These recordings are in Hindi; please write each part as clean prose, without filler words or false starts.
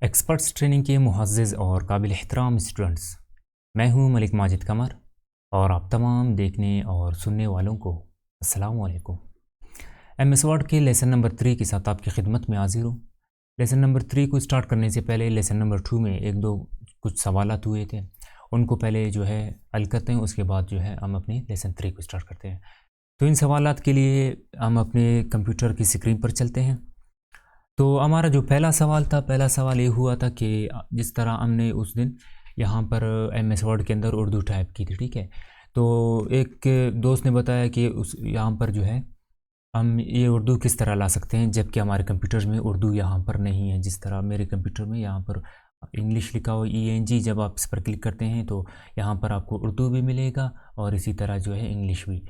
एक्सपर्ट्स ट्रेनिंग के मुअज़्ज़ज़ और काबिल एहतराम स्टूडेंट्स, मैं हूं मलिक माजिद कमर और आप तमाम देखने और सुनने वालों को अस्सलाम वालेकुम। एमएस वर्ड के लेसन नंबर 3 के साथ आपकी खिदमत में हाजिर हूँ। लेसन नंबर 3 को स्टार्ट करने से पहले लेसन नंबर 2 में एक दो कुछ सवालात हुए थे, उनको पहले जो है हल करते हैं, उसके बाद जो है हम अपनी लेसन 3 को स्टार्ट करते हैं। तो इन सवालात के लिए हम अपने कंप्यूटर की स्क्रीन पर चलते हैं। तो हमारा जो पहला सवाल ये हुआ था कि जिस तरह हमने उस दिन यहाँ पर एमएस वर्ड के अंदर उर्दू टाइप की थी, ठीक है। तो एक दोस्त ने बताया कि उस यहाँ पर जो है हम ये उर्दू किस तरह ला सकते हैं, जबकि हमारे कंप्यूटर में उर्दू यहाँ पर नहीं है। जिस तरह मेरे कंप्यूटर में यहाँ पर इंग्लिश लिखा हो ENG, जब आप इस पर क्लिक करते हैं तो यहाँ पर आपको उर्दू भी मिलेगा और इसी तरह जो है इंग्लिश भी।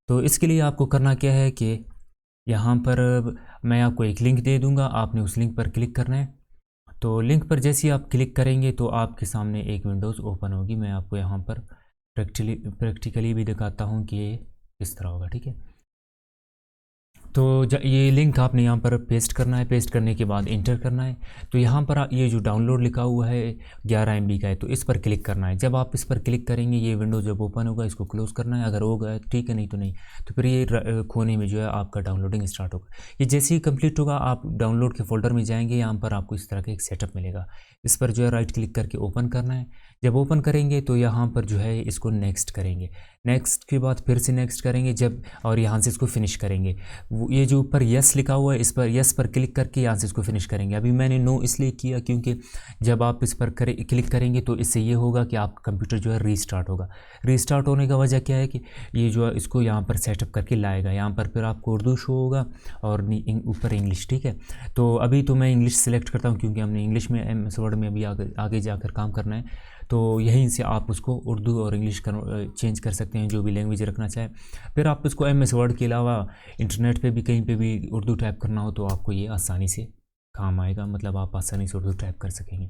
तो इसके लिए आपको करना क्या है कि यहाँ पर मैं आपको एक लिंक दे दूँगा, आपने उस लिंक पर क्लिक करना है। तो लिंक पर जैसे ही आप क्लिक करेंगे तो आपके सामने एक विंडोज़ ओपन होगी। मैं आपको यहाँ पर प्रैक्टिकली भी दिखाता हूँ कि ये किस तरह होगा, ठीक है। तो ये लिंक आपने यहाँ पर पेस्ट करना है, पेस्ट करने के बाद इंटर करना है। तो यहाँ पर ये जो डाउनलोड लिखा हुआ है 11 MB का है, तो इस पर क्लिक करना है। जब आप इस पर क्लिक करेंगे ये विंडो जब ओपन होगा इसको क्लोज़ करना है। अगर होगा ठीक है, नहीं तो नहीं। तो फिर ये खोने में जो है आपका डाउनलोडिंग स्टार्ट होगा। ये जैसे ही कंप्लीट होगा आप डाउनलोड के फोल्डर में जाएंगे, यहाँ पर आपको इस तरह का एक सेटअप मिलेगा। इस पर जो है राइट क्लिक करके ओपन करना है। जब ओपन करेंगे तो यहाँ पर जो है इसको नेक्स्ट करेंगे, नेक्स्ट के बाद फिर से नेक्स्ट करेंगे जब, और यहाँ से इसको फिनिश करेंगे। ये जो ऊपर यस लिखा हुआ है इस पर यस पर क्लिक करके यहाँ से इसको फिनिश करेंगे। अभी मैंने नो इसलिए किया क्योंकि जब आप इस पर क्लिक करेंगे तो इससे ये होगा कि आपका कंप्यूटर जो है रीस्टार्ट होगा। रीस्टार्ट होने का वजह क्या है कि ये जो है इसको यहाँ पर सेटअप करके लाएगा। यहाँ पर फिर आपको उर्दू शो होगा और ऊपर इंग्लिश, ठीक है। तो अभी तो मैं इंग्लिश सेलेक्ट करता हूँ क्योंकि हमने इंग्लिश में एमएस वर्ड में अभी आगे जाकर काम करना है। तो यहीं से आप उसको उर्दू और इंग्लिश चेंज कर सकते हैं, जो भी लैंग्वेज रखना चाहे। फिर आप इसको एमएस वर्ड के अलावा इंटरनेट पे भी कहीं पे भी उर्दू टाइप करना हो तो आपको ये आसानी से काम आएगा, मतलब आप आसानी से उर्दू टाइप कर सकेंगे।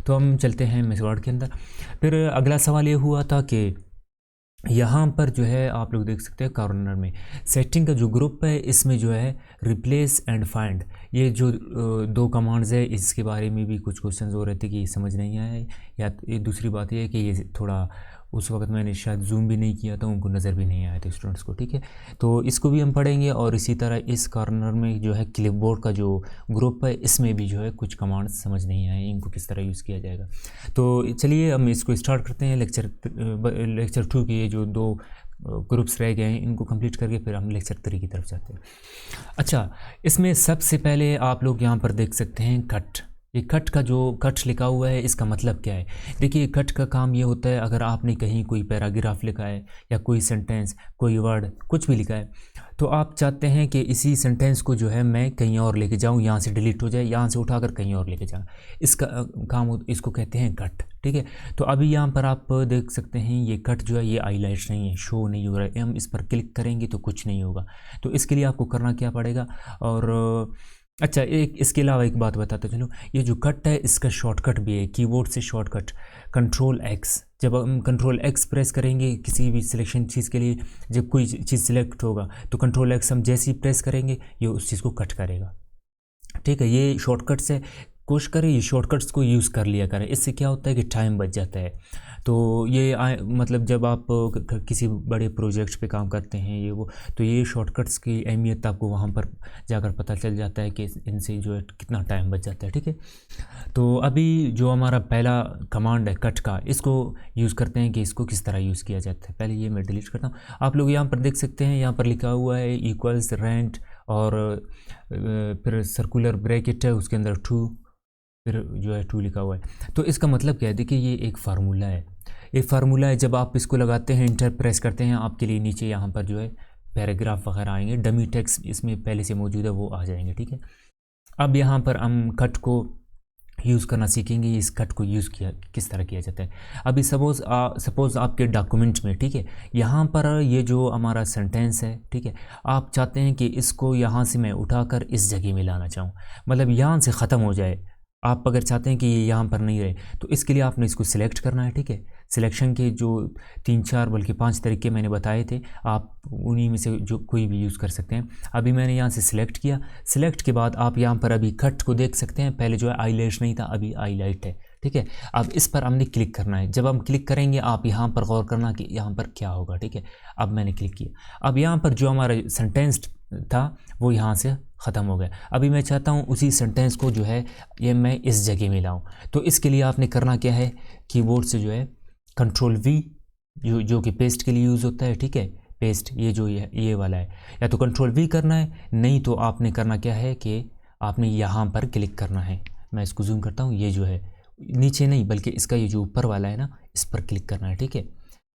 तो हम चलते हैं एमएस वर्ड के अंदर। फिर अगला सवाल ये हुआ था कि यहाँ पर जो है आप लोग देख सकते हैं कॉर्नर में सेटिंग का जो ग्रुप है, इसमें जो है रिप्लेस एंड फाइंड, ये जो दो कमांड्स है इसके बारे में भी कुछ क्वेश्चंस हो रहे थे कि ये समझ नहीं आया। या ये दूसरी बात ये है कि ये थोड़ा उस वक्त मैंने शायद जूम भी नहीं किया था, उनको नज़र भी नहीं आया था स्टूडेंट्स को, ठीक है। तो इसको भी हम पढ़ेंगे और इसी तरह इस कॉर्नर में जो है क्लिपबोर्ड का जो ग्रुप है इसमें भी जो है कुछ कमांड्स समझ नहीं आए, इनको किस तरह यूज़ किया जाएगा। तो चलिए हम इसको स्टार्ट करते हैं। लेक्चर 2 के ये जो दो ग्रुप्स रह गए हैं इनको कंप्लीट करके फिर हम लेक्चर 3 की तरफ जाते हैं। अच्छा, इसमें सबसे पहले आप लोग यहाँ पर देख सकते हैं कट। ये कट का जो कट लिखा हुआ है इसका मतलब क्या है? देखिए कट का काम ये होता है, अगर आपने कहीं कोई पैराग्राफ लिखा है या कोई सेंटेंस, कोई वर्ड, कुछ भी लिखा है, तो आप चाहते हैं कि इसी सेंटेंस को जो है मैं कहीं और लेके जाऊं, यहाँ से डिलीट हो जाए, यहाँ से उठाकर कहीं और लेके जाऊं, इसका काम, इसको कहते हैं कट, ठीक है। तो अभी यहाँ पर आप देख सकते हैं ये कट जो है ये हाईलाइट नहीं है, शो नहीं हो रहा है। हम इस पर क्लिक करेंगे तो कुछ नहीं होगा। तो इसके लिए आपको करना क्या पड़ेगा? और अच्छा, एक इसके अलावा एक बात बताता चलो, ये जो कट है इसका शॉर्टकट भी है, कीबोर्ड से शॉर्टकट Ctrl+X। जब हम Ctrl+X प्रेस करेंगे किसी भी सिलेक्शन चीज़ के लिए, जब कोई चीज़ सिलेक्ट होगा तो Ctrl+X हम जैसे ही प्रेस करेंगे ये उस चीज़ को कट करेगा, ठीक है। ये शॉर्टकट से कोशिश करें ये शॉर्टकट्स को यूज़ कर लिया करें, इससे क्या होता है कि टाइम बच जाता है। तो ये मतलब जब आप किसी बड़े प्रोजेक्ट्स पे काम करते हैं ये वो, तो ये शॉर्टकट्स की अहमियत आपको वहाँ पर जाकर पता चल जाता है कि इनसे जो है कितना टाइम बच जाता है, ठीक है। तो अभी जो हमारा पहला कमांड है कट का, इसको यूज़ करते हैं कि इसको किस तरह यूज़ किया जाता है। पहले ये मैं डिलीट करता हूँ। आप लोग यहाँ पर देख सकते हैं, यहाँ पर लिखा हुआ है इक्वल्स रेंट और फिर सर्कुलर ब्रैकेट है उसके अंदर 2, फिर जो है 2 लिखा हुआ है। तो इसका मतलब क्या है? देखिए ये एक फार्मूला है, एक फार्मूला है। जब आप इसको लगाते हैं, इंटर प्रेस करते हैं, आपके लिए नीचे यहाँ पर जो है पैराग्राफ वगैरह आएंगे, डमी टेक्स्ट इसमें पहले से मौजूद है वो आ जाएंगे, ठीक है। अब यहाँ पर हम कट को यूज़ करना सीखेंगे, इस कट को यूज़ किया किस तरह किया जाता है। अभी सपोज़ आपके डॉक्यूमेंट में, ठीक है, यहाँ पर ये जो हमारा सेंटेंस है, ठीक है, आप चाहते हैं कि इसको यहाँ से मैं उठाकर इस जगह में लाना चाहूँ, मतलब यहाँ से ख़त्म हो जाए। आप अगर चाहते हैं कि ये यहाँ पर नहीं रहे तो इसके लिए आपने इसको सिलेक्ट करना है, ठीक है। सिलेक्शन के जो 3-4 बल्कि 5 तरीके मैंने बताए थे, आप उन्हीं में से जो कोई भी यूज़ कर सकते हैं। अभी मैंने यहाँ से सिलेक्ट किया। सिलेक्ट के बाद आप यहाँ पर अभी कट को देख सकते हैं, पहले जो है आईलैश नहीं था, अभी आईलाइट है, ठीक है। अब इस पर हमने क्लिक करना है। जब हम क्लिक करेंगे आप यहाँ पर गौर करना कि यहाँ पर क्या होगा, ठीक है। अब मैंने क्लिक किया। अब यहाँ पर जो हमारा सेंटेंस था वो यहाँ से ख़त्म हो गया। अभी मैं चाहता हूँ उसी सेंटेंस को जो है ये मैं इस जगह में लाऊँ। तो इसके लिए आपने करना क्या है, कीबोर्ड से जो है Ctrl+V, जो कि पेस्ट के लिए यूज़ होता है, ठीक है। पेस्ट ये जो ये वाला है, या तो Ctrl+V करना है, नहीं तो आपने करना क्या है कि आपने यहाँ पर क्लिक करना है। मैं इसको जूम करता हूँ, ये जो है नीचे नहीं बल्कि इसका ये जो ऊपर वाला है ना, इस पर क्लिक करना है, ठीक है।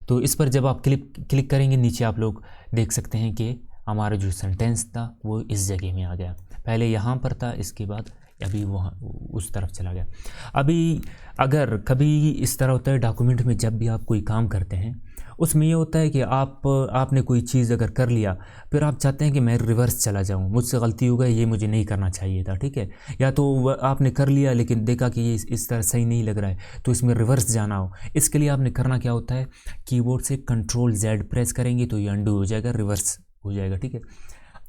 तो इस पर जब आप क्लिक करेंगे, नीचे आप लोग देख सकते हैं कि हमारा जो सेंटेंस था वो इस जगह में आ गया। पहले यहाँ पर था, इसके बाद अभी वहाँ उस तरफ चला गया। अभी अगर कभी इस तरह होता है डॉक्यूमेंट में, जब भी आप कोई काम करते हैं उसमें ये होता है कि आपने कोई चीज़ अगर कर लिया, फिर आप चाहते हैं कि मैं रिवर्स चला जाऊँ, मुझसे गलती हो गई, ये मुझे नहीं करना चाहिए था, ठीक है। या तो आपने कर लिया लेकिन देखा कि ये इस तरह सही नहीं लग रहा है, तो इसमें रिवर्स जाना हो, इसके लिए आपने करना क्या होता है, कीबोर्ड से Ctrl+Z प्रेस करेंगे तो ये अंडू हो जाएगा, रिवर्स हो जाएगा, ठीक है।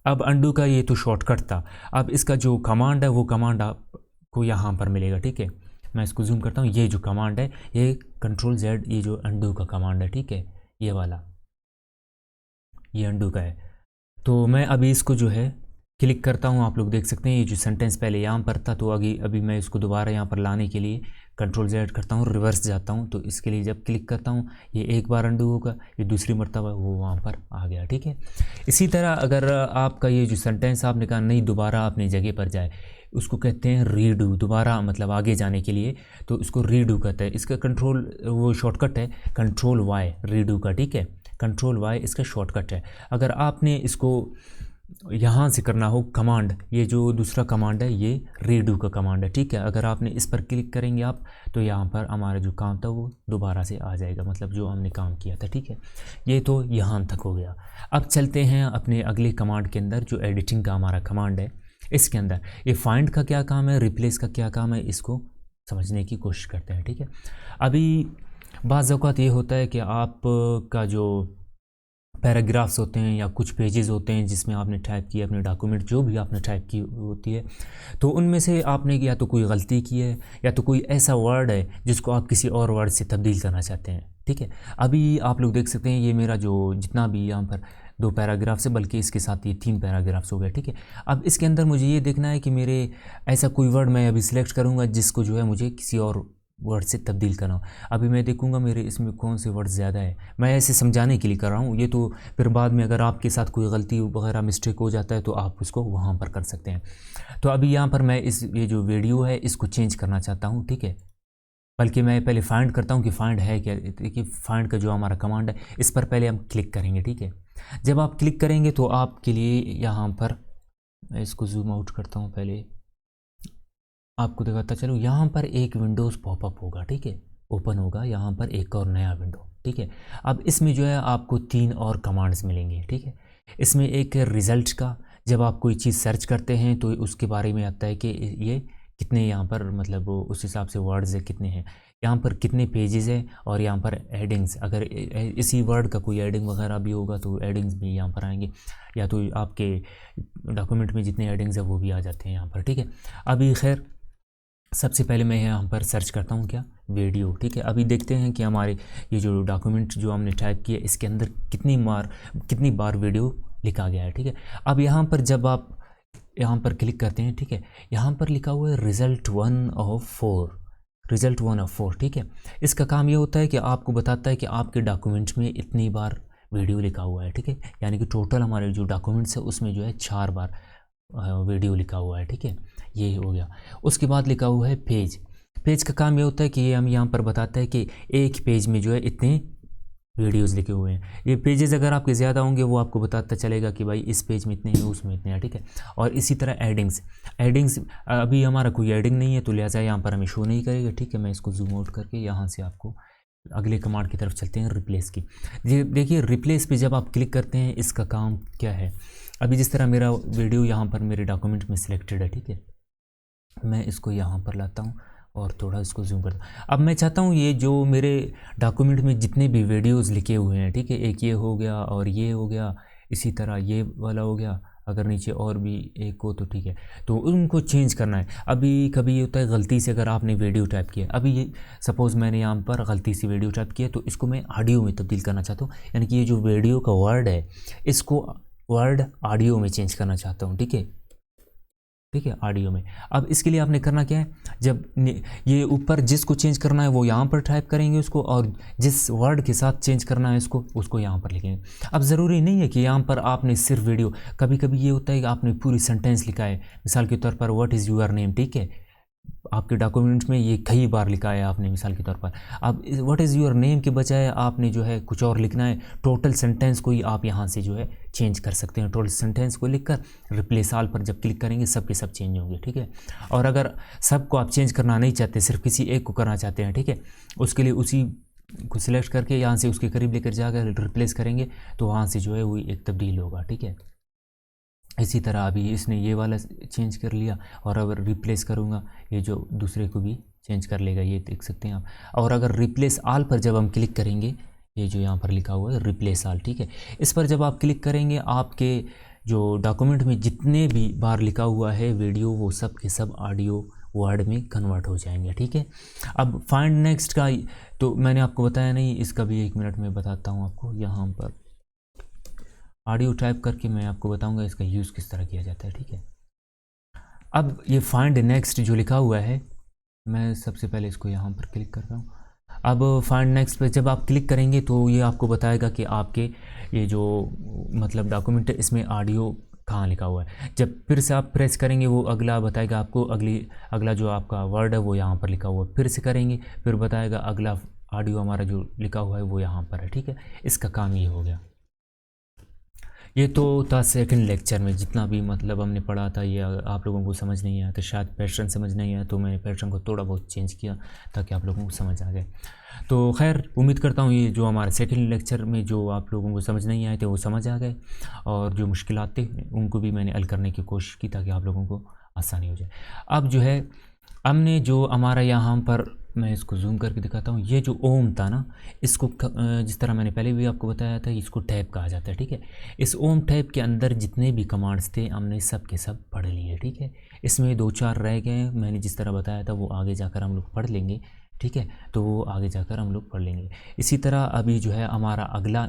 अब अंडू का ये तो शॉर्टकट था। अब इसका जो कमांड है वो कमांड आपको यहाँ पर मिलेगा, ठीक है। मैं इसको जूम करता हूँ, ये जो कमांड है ये Ctrl+Z, ये जो अंडू का कमांड है, ठीक है, ये वाला, ये अंडू का है। तो मैं अभी इसको जो है क्लिक करता हूँ, आप लोग देख सकते हैं ये जो सेंटेंस पहले यहाँ पर था, तो अभी मैं इसको दोबारा यहाँ पर लाने के लिए Ctrl+Z करता हूँ, रिवर्स जाता हूँ। तो इसके लिए जब क्लिक करता हूँ ये एक बार अंडू होगा, ये दूसरी मर्तबा वो वहाँ पर आ गया, ठीक है। इसी तरह अगर आपका ये जो सेंटेंस आपने कहा नहीं दोबारा अपनी जगह पर जाए, उसको कहते हैं रीडू, दोबारा मतलब आगे जाने के लिए, तो इसको रीडू कहते हैं। इसका वो शॉर्टकट है Ctrl+Y रीडू का, ठीक है। Ctrl+Y इसका शॉर्टकट है। अगर आपने इसको यहाँ से करना हो कमांड, ये जो दूसरा कमांड है ये रीडू का कमांड है, ठीक है। अगर आपने इस पर क्लिक करेंगे आप, तो यहाँ पर हमारा जो काम था वो दोबारा से आ जाएगा, मतलब जो हमने काम किया था, ठीक है। ये तो यहाँ तक हो गया। अब चलते हैं अपने अगले कमांड के अंदर, जो एडिटिंग का हमारा कमांड है। इसके अंदर ये फाइंड का क्या काम है, रिप्लेस का क्या काम है, इसको समझने की कोशिश करते हैं, ठीक है। अभी बाज़ औक़ात ये होता है कि आपका जो पैराग्राफ्स होते हैं या कुछ पेजेस होते हैं जिसमें आपने टाइप किया अपने डॉक्यूमेंट, जो भी आपने टाइप की होती है, तो उनमें से आपने या तो कोई गलती की है या तो कोई ऐसा वर्ड है जिसको आप किसी और वर्ड से तब्दील करना चाहते हैं, ठीक है। अभी आप लोग देख सकते हैं ये मेरा जो जितना भी यहाँ पर 2 पैराग्राफ्स है, बल्कि इसके साथ ये 3 पैराग्राफ्स हो गए, ठीक है। अब इसके अंदर मुझे ये देखना है कि मेरे ऐसा कोई वर्ड मैं अभी सिलेक्ट करूँगा जिसको जो है मुझे किसी और वर्ड से तब्दील करना हो। अभी मैं देखूंगा मेरे इसमें कौन से वर्ड ज़्यादा है, मैं ऐसे समझाने के लिए कर रहा हूँ। ये तो फिर बाद में अगर आपके साथ कोई गलती वगैरह मिस्टेक हो जाता है तो आप उसको वहाँ पर कर सकते हैं। तो अभी यहाँ पर मैं ये जो वीडियो है इसको चेंज करना चाहता हूँ, ठीक है। बल्कि मैं पहले फाइंड करता हूँ कि फाइंड है क्या। देखिए फाइंड का जो हमारा कमांड है इस पर पहले हम क्लिक करेंगे, ठीक है। जब आप क्लिक करेंगे तो आपके लिए यहाँ पर, मैं इसको जूम आउट करता हूँ, पहले आपको दिखाता चलो, यहाँ पर एक विंडोज़ पॉपअप होगा, ठीक है, ओपन होगा यहाँ पर एक और नया विंडो, ठीक है। अब इसमें जो है आपको 3 और कमांड्स मिलेंगे, ठीक है। इसमें एक रिज़ल्ट का, जब आप कोई चीज़ सर्च करते हैं तो उसके बारे में आता है कि ये कितने यहाँ पर मतलब उस हिसाब से वर्ड्स है कितने हैं, यहाँ पर कितने पेजेस हैं, और यहाँ पर एडिंग्स, अगर इसी वर्ड का कोई एडिंग वगैरह भी होगा तो एडिंग्स भी यहाँ पर आएंगे, या तो आपके डॉक्यूमेंट में जितने एडिंग्स हैं वो भी आ जाते हैं यहाँ पर, ठीक है। अभी खैर सबसे पहले मैं यहाँ पर सर्च करता हूँ क्या, वीडियो, ठीक है। अभी देखते हैं कि हमारे ये जो डॉक्यूमेंट जो हमने टाइप किया इसके अंदर कितनी बार वीडियो लिखा गया है, ठीक है। अब यहाँ पर जब आप यहाँ पर क्लिक करते हैं, ठीक है, यहाँ पर लिखा हुआ है रिज़ल्ट 1 ऑफ 4, ठीक है। इसका काम ये होता है कि आपको बताता है कि आपके डॉक्यूमेंट में इतनी बार वीडियो लिखा हुआ है, ठीक है। यानी कि टोटल हमारे जो डॉक्यूमेंट्स है उसमें जो है 4 बार वीडियो लिखा हुआ है, ठीक है। ये हो गया। उसके बाद लिखा हुआ है पेज का काम ये होता है कि ये हम यहाँ पर बताता है कि एक पेज में जो है इतने वीडियोस लिखे हुए हैं। ये पेजेस अगर आपके ज़्यादा होंगे वो आपको बताता चलेगा कि भाई इस पेज में इतने हैं, उसमें इतने हैं, ठीक है। और इसी तरह एडिंग्स अभी हमारा कोई एडिंग नहीं है तो लिहाजा यहाँ पर हमें शो नहीं करेगा, ठीक है। मैं इसको जूम आउट करके यहाँ से आपको अगले कमांड की तरफ चलते हैं, रिप्लेस की। देखिए रिप्लेस पे जब आप क्लिक करते हैं इसका काम क्या है। अभी जिस तरह मेरा वीडियो यहाँ पर मेरे डॉक्यूमेंट में सिलेक्टेड है, ठीक है, मैं इसको यहाँ पर लाता हूँ और थोड़ा इसको जूम करता हूँ। अब मैं चाहता हूँ ये जो मेरे डॉक्यूमेंट में जितने भी वीडियोस लिखे हुए हैं, ठीक है, एक ये हो गया और ये हो गया, इसी तरह ये वाला हो गया, अगर नीचे और भी एक हो तो ठीक है, तो उनको चेंज करना है। अभी कभी ये होता है गलती से अगर आपने वीडियो टाइप किया, अभी ये सपोज़ मैंने यहाँ पर गलती से वीडियो टाइप किया, तो इसको मैं ऑडियो में तब्दील करना चाहता हूँ, यानी कि ये जो वीडियो का वर्ड है इसको वर्ड ऑडियो में चेंज करना चाहता हूँ, ठीक है, ठीक है, ऑडियो में। अब इसके लिए आपने करना क्या है, जब ये ऊपर जिसको चेंज करना है वो यहाँ पर टाइप करेंगे उसको, और जिस वर्ड के साथ चेंज करना है इसको उसको यहाँ पर लिखेंगे। अब ज़रूरी नहीं है कि यहाँ पर आपने सिर्फ वीडियो, कभी कभी ये होता है कि आपने पूरी सेंटेंस लिखा है, मिसाल के तौर पर व्हाट इज़ योर नेम, ठीक है, आपके डॉक्यूमेंट्स में ये कई बार लिखा है आपने मिसाल के तौर पर। अब व्हाट इज़ योर नेम के बजाय आपने जो है कुछ और लिखना है, टोटल सेंटेंस को ही आप यहाँ से जो है चेंज कर सकते हैं। टोटल सेंटेंस को लिखकर रिप्लेस ऑल पर जब क्लिक करेंगे सब के सब चेंज होंगे, ठीक है। और अगर सबको आप चेंज करना नहीं चाहते, सिर्फ किसी एक को करना चाहते हैं, ठीक है, उसके लिए उसी को सिलेक्ट करके यहाँ से उसके करीब लेकर जाकर रिप्लेस करेंगे तो वहाँ से जो है वो एक तब्दील होगा, ठीक है। इसी तरह अभी इसने ये वाला चेंज कर लिया, और अगर रिप्लेस करूँगा ये जो दूसरे को भी चेंज कर लेगा, ये देख सकते हैं आप। और अगर रिप्लेस ऑल पर जब हम क्लिक करेंगे, ये जो यहाँ पर लिखा हुआ है रिप्लेस ऑल, ठीक है, इस पर जब आप क्लिक करेंगे आपके जो डॉक्यूमेंट में जितने भी बार लिखा हुआ है वीडियो वो सब के सब ऑडियो वर्ड में कन्वर्ट हो जाएंगे, ठीक है। अब फाइंड नेक्स्ट का तो मैंने आपको बताया नहीं, इसका भी 1 मिनट में बताता हूँ आपको। यहाँ पर ऑडियो टाइप करके मैं आपको बताऊंगा इसका यूज़ किस तरह किया जाता है, ठीक है। अब ये फाइंड नेक्स्ट जो लिखा हुआ है, मैं सबसे पहले इसको यहाँ पर क्लिक कर रहा हूँ। अब फाइंड नेक्स्ट पे जब आप क्लिक करेंगे तो ये आपको बताएगा कि आपके ये जो मतलब डॉक्यूमेंट है इसमें ऑडियो कहाँ लिखा हुआ है। जब फिर से आप प्रेस करेंगे वो अगला बताएगा आपको, अगला जो आपका वर्ड है वो यहाँ पर लिखा हुआ है। फिर से करेंगे फिर बताएगा अगला ऑडियो हमारा जो लिखा हुआ है वो यहाँ पर है, ठीक है। इसका काम ये हो गया। ये तो था सेकंड लेक्चर में, जितना भी मतलब हमने पढ़ा था ये आप लोगों को समझ नहीं आया, तो शायद पैटर्न समझ नहीं आया, तो मैंने पैटर्न को थोड़ा बहुत चेंज किया ताकि आप लोगों को समझ आ जाए। तो खैर उम्मीद करता हूँ ये जो हमारे सेकंड लेक्चर में जो आप लोगों को समझ नहीं आए थे वो समझ आ गए, और जो मुश्किलात थे उनको भी मैंने हल करने की कोशिश की ताकि आप लोगों को आसानी हो जाए। अब जो है हमने जो हमारा यहाँ पर, मैं इसको जूम करके दिखाता हूँ, ये जो ओम था ना, इसको जिस तरह मैंने पहले भी आपको बताया था इसको टैब कहा जाता है, ठीक है। इस ओम टैब के अंदर जितने भी कमांड्स थे हमने सब के सब पढ़ लिए, ठीक है। इसमें 2-4 रह गए, मैंने जिस तरह बताया था वो आगे जाकर हम लोग पढ़ लेंगे, ठीक है, तो वो आगे जाकर हम लोग पढ़ लेंगे। इसी तरह अभी जो है हमारा अगला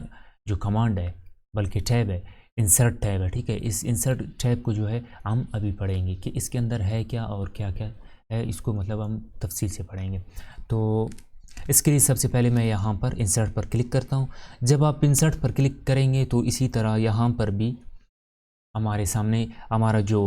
जो कमांड है, बल्कि टैब है, इंसर्ट टैब है, ठीक है। इस इंसर्ट टैब को जो है हम अभी पढ़ेंगे कि इसके अंदर है क्या और क्या क्या है, इसको मतलब हम तफसील से पढ़ेंगे। तो इसके लिए सबसे पहले मैं यहाँ पर इंसर्ट पर क्लिक करता हूँ। जब आप इंसर्ट पर क्लिक करेंगे तो इसी तरह यहाँ पर भी हमारे सामने हमारा जो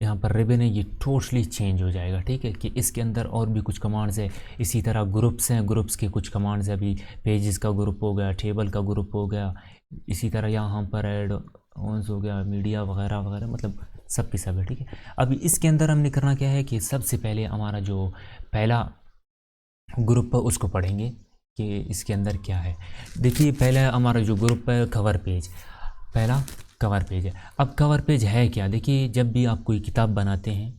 यहाँ पर रिबन है ये टोटली चेंज हो जाएगा, ठीक है, कि इसके अंदर और भी कुछ कमांड्स है। इसी तरह ग्रुप्स हैं, ग्रुप्स के कुछ कमांड्स है, अभी पेजेस का ग्रुप हो गया, टेबल का ग्रुप हो गया, इसी तरह यहाँ पर ऐड ऑन्स हो गया, मीडिया वगैरह वगैरह, मतलब सब की सब है, ठीक है। अभी इसके अंदर हमने करना क्या है कि सबसे पहले हमारा जो पहला ग्रुप है उसको पढ़ेंगे कि इसके अंदर क्या है। देखिए पहला हमारा जो ग्रुप है कवर पेज, पहला कवर पेज है। अब कवर पेज है क्या, देखिए जब भी आप कोई किताब बनाते हैं,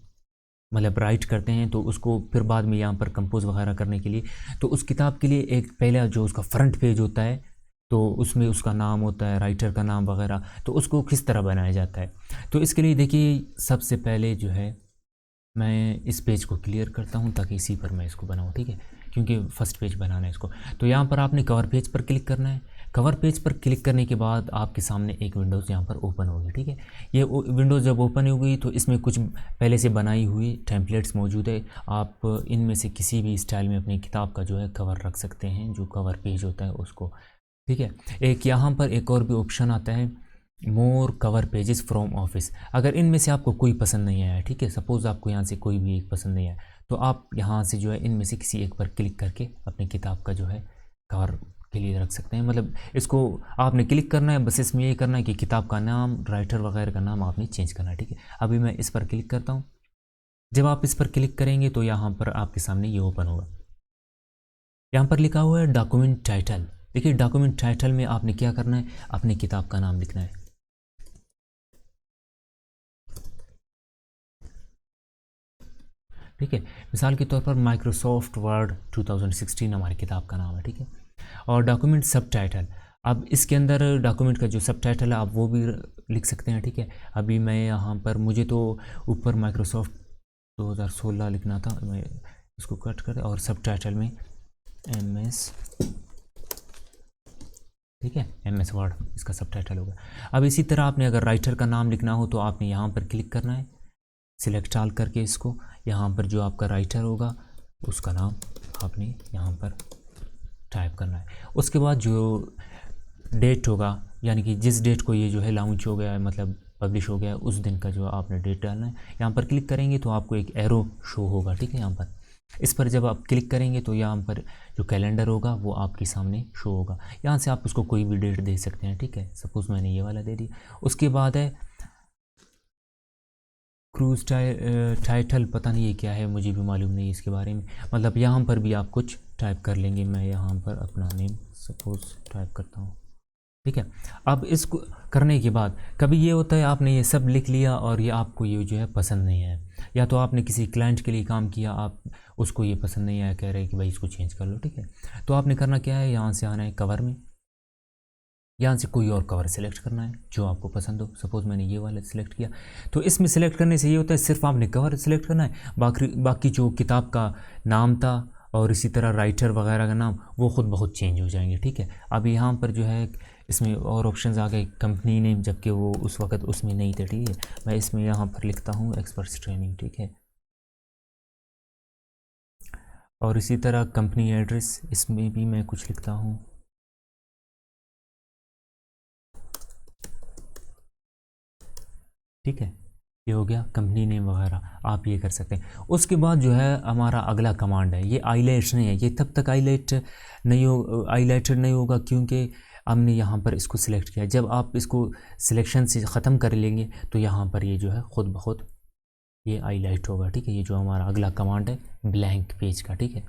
मतलब राइट करते हैं, तो उसको फिर बाद में यहाँ पर कंपोज वगैरह करने के लिए, तो उस किताब के लिए एक पहला जो उसका फ्रंट पेज होता है, तो उसमें उसका नाम होता है, राइटर का नाम वगैरह, तो उसको किस तरह बनाया जाता है। तो इसके लिए देखिए सबसे पहले जो है मैं इस पेज को क्लियर करता हूँ ताकि इसी पर मैं इसको बनाऊँ, ठीक है, क्योंकि फर्स्ट पेज बनाना है इसको। तो यहाँ पर आपने कवर पेज पर क्लिक करना है। कवर पेज पर क्लिक करने के बाद आपके सामने एक विंडोज़ यहाँ पर ओपन होगी, ठीक है। ये विंडोज़ जब ओपन होगी तो इसमें कुछ पहले से बनाई हुई टेम्पलेट्स मौजूद है। आप इनमें से किसी भी स्टाइल में अपनी किताब का जो है कवर रख सकते हैं, जो कवर पेज होता है उसको, ठीक है। एक यहाँ पर एक और भी ऑप्शन आता है, मोर कवर पेजेस फ्रॉम ऑफिस। अगर इनमें से आपको कोई पसंद नहीं आया, ठीक है, सपोज़ आपको यहाँ से कोई भी एक पसंद नहीं आया, तो आप यहाँ से जो है इनमें से किसी एक पर क्लिक करके अपनी किताब का जो है कवर के लिए रख सकते हैं। मतलब इसको आपने क्लिक करना है, बस इसमें ये करना है कि किताब का नाम, राइटर वगैरह का नाम आपने चेंज करना है, ठीक है। अभी मैं इस पर क्लिक करता हूँ। जब आप इस पर क्लिक करेंगे तो यहाँ पर आपके सामने ये ओपन होगा। यहाँ पर लिखा हुआ है डॉक्यूमेंट टाइटल। देखिए डॉक्यूमेंट टाइटल में आपने क्या करना है, अपनी किताब का नाम लिखना है। ठीक है। मिसाल के तौर पर माइक्रोसॉफ्ट वर्ड 2016 हमारी किताब का नाम है, ठीक है। और डॉक्यूमेंट सब टाइटल, अब इसके अंदर डॉक्यूमेंट का जो सब टाइटल है आप वो भी लिख सकते हैं, ठीक है। अभी मैं यहाँ पर, मुझे तो ऊपर माइक्रोसॉफ्ट 2016 लिखना था, मैं इसको कट कर और सब टाइटल में MS, ठीक है, MS वर्ड इसका सब टाइटल होगा। अब इसी तरह आपने अगर राइटर का नाम लिखना हो तो आपने यहाँ पर क्लिक करना है, सिलेक्ट ऑल करके इसको, यहाँ पर जो आपका राइटर होगा उसका नाम आपने यहाँ पर टाइप करना है। उसके बाद जो डेट होगा, यानी कि जिस डेट को ये जो है लॉन्च हो गया है, मतलब पब्लिश हो गया है, उस दिन का जो आपने डेट डालना है। यहाँ पर क्लिक करेंगे तो आपको एक एरो शो होगा, ठीक है। यहाँ पर इस पर जब आप क्लिक करेंगे तो यहाँ पर जो कैलेंडर होगा वो आपके सामने शो होगा। यहाँ से आप उसको कोई भी डेट दे सकते हैं, ठीक है। सपोज़ मैंने ये वाला दे दिया। उसके बाद है क्रूज़ टाइटल, पता नहीं ये क्या है, मुझे भी मालूम नहीं इसके बारे में। मतलब यहाँ पर भी आप कुछ टाइप कर लेंगे। मैं यहाँ पर अपना नेम सपोज़ टाइप करता हूँ, ठीक है। अब इसको करने के बाद कभी ये होता है आपने ये सब लिख लिया और ये आपको ये जो है पसंद नहीं है, या तो आपने किसी क्लाइंट के लिए काम किया, आप उसको ये पसंद नहीं आया, कह रहे हैं कि भाई इसको चेंज कर लो, ठीक है। तो आपने करना क्या है, यहाँ से आना है कवर में, यहाँ से कोई और कवर सेलेक्ट करना है जो आपको पसंद हो। सपोज़ मैंने ये वाला सिलेक्ट किया, तो इसमें सेलेक्ट करने से ये होता है सिर्फ आपने कवर सेलेक्ट करना है, बाकी जो किताब का नाम था और इसी तरह राइटर वगैरह का नाम वो ख़ुद बहुत चेंज हो जाएंगे, ठीक है। अब यहाँ पर जो है इसमें और ऑप्शंस आ गए, कंपनी नेम, जबकि वो उस वक्त उसमें नहीं थे, ठीक है। मैं इसमें यहाँ पर लिखता हूँ एक्सपर्ट्स ट्रेनिंग, ठीक है। और इसी तरह कंपनी एड्रेस, इसमें भी मैं कुछ लिखता हूँ, ठीक है। ये हो गया कंपनी नेम वगैरह, आप ये कर सकते हैं। उसके बाद जो है हमारा अगला कमांड है, ये हाईलाइट नहीं है, ये तब तक हाईलाइटेड नहीं होगा क्योंकि हमने यहाँ पर इसको सिलेक्ट किया। जब आप इसको सिलेक्शन से ख़त्म कर लेंगे तो यहाँ पर ये जो है ख़ुद ब खुद ये हाईलाइट होगा, ठीक है। ये जो हमारा अगला कमांड है ब्लैंक पेज का, ठीक है।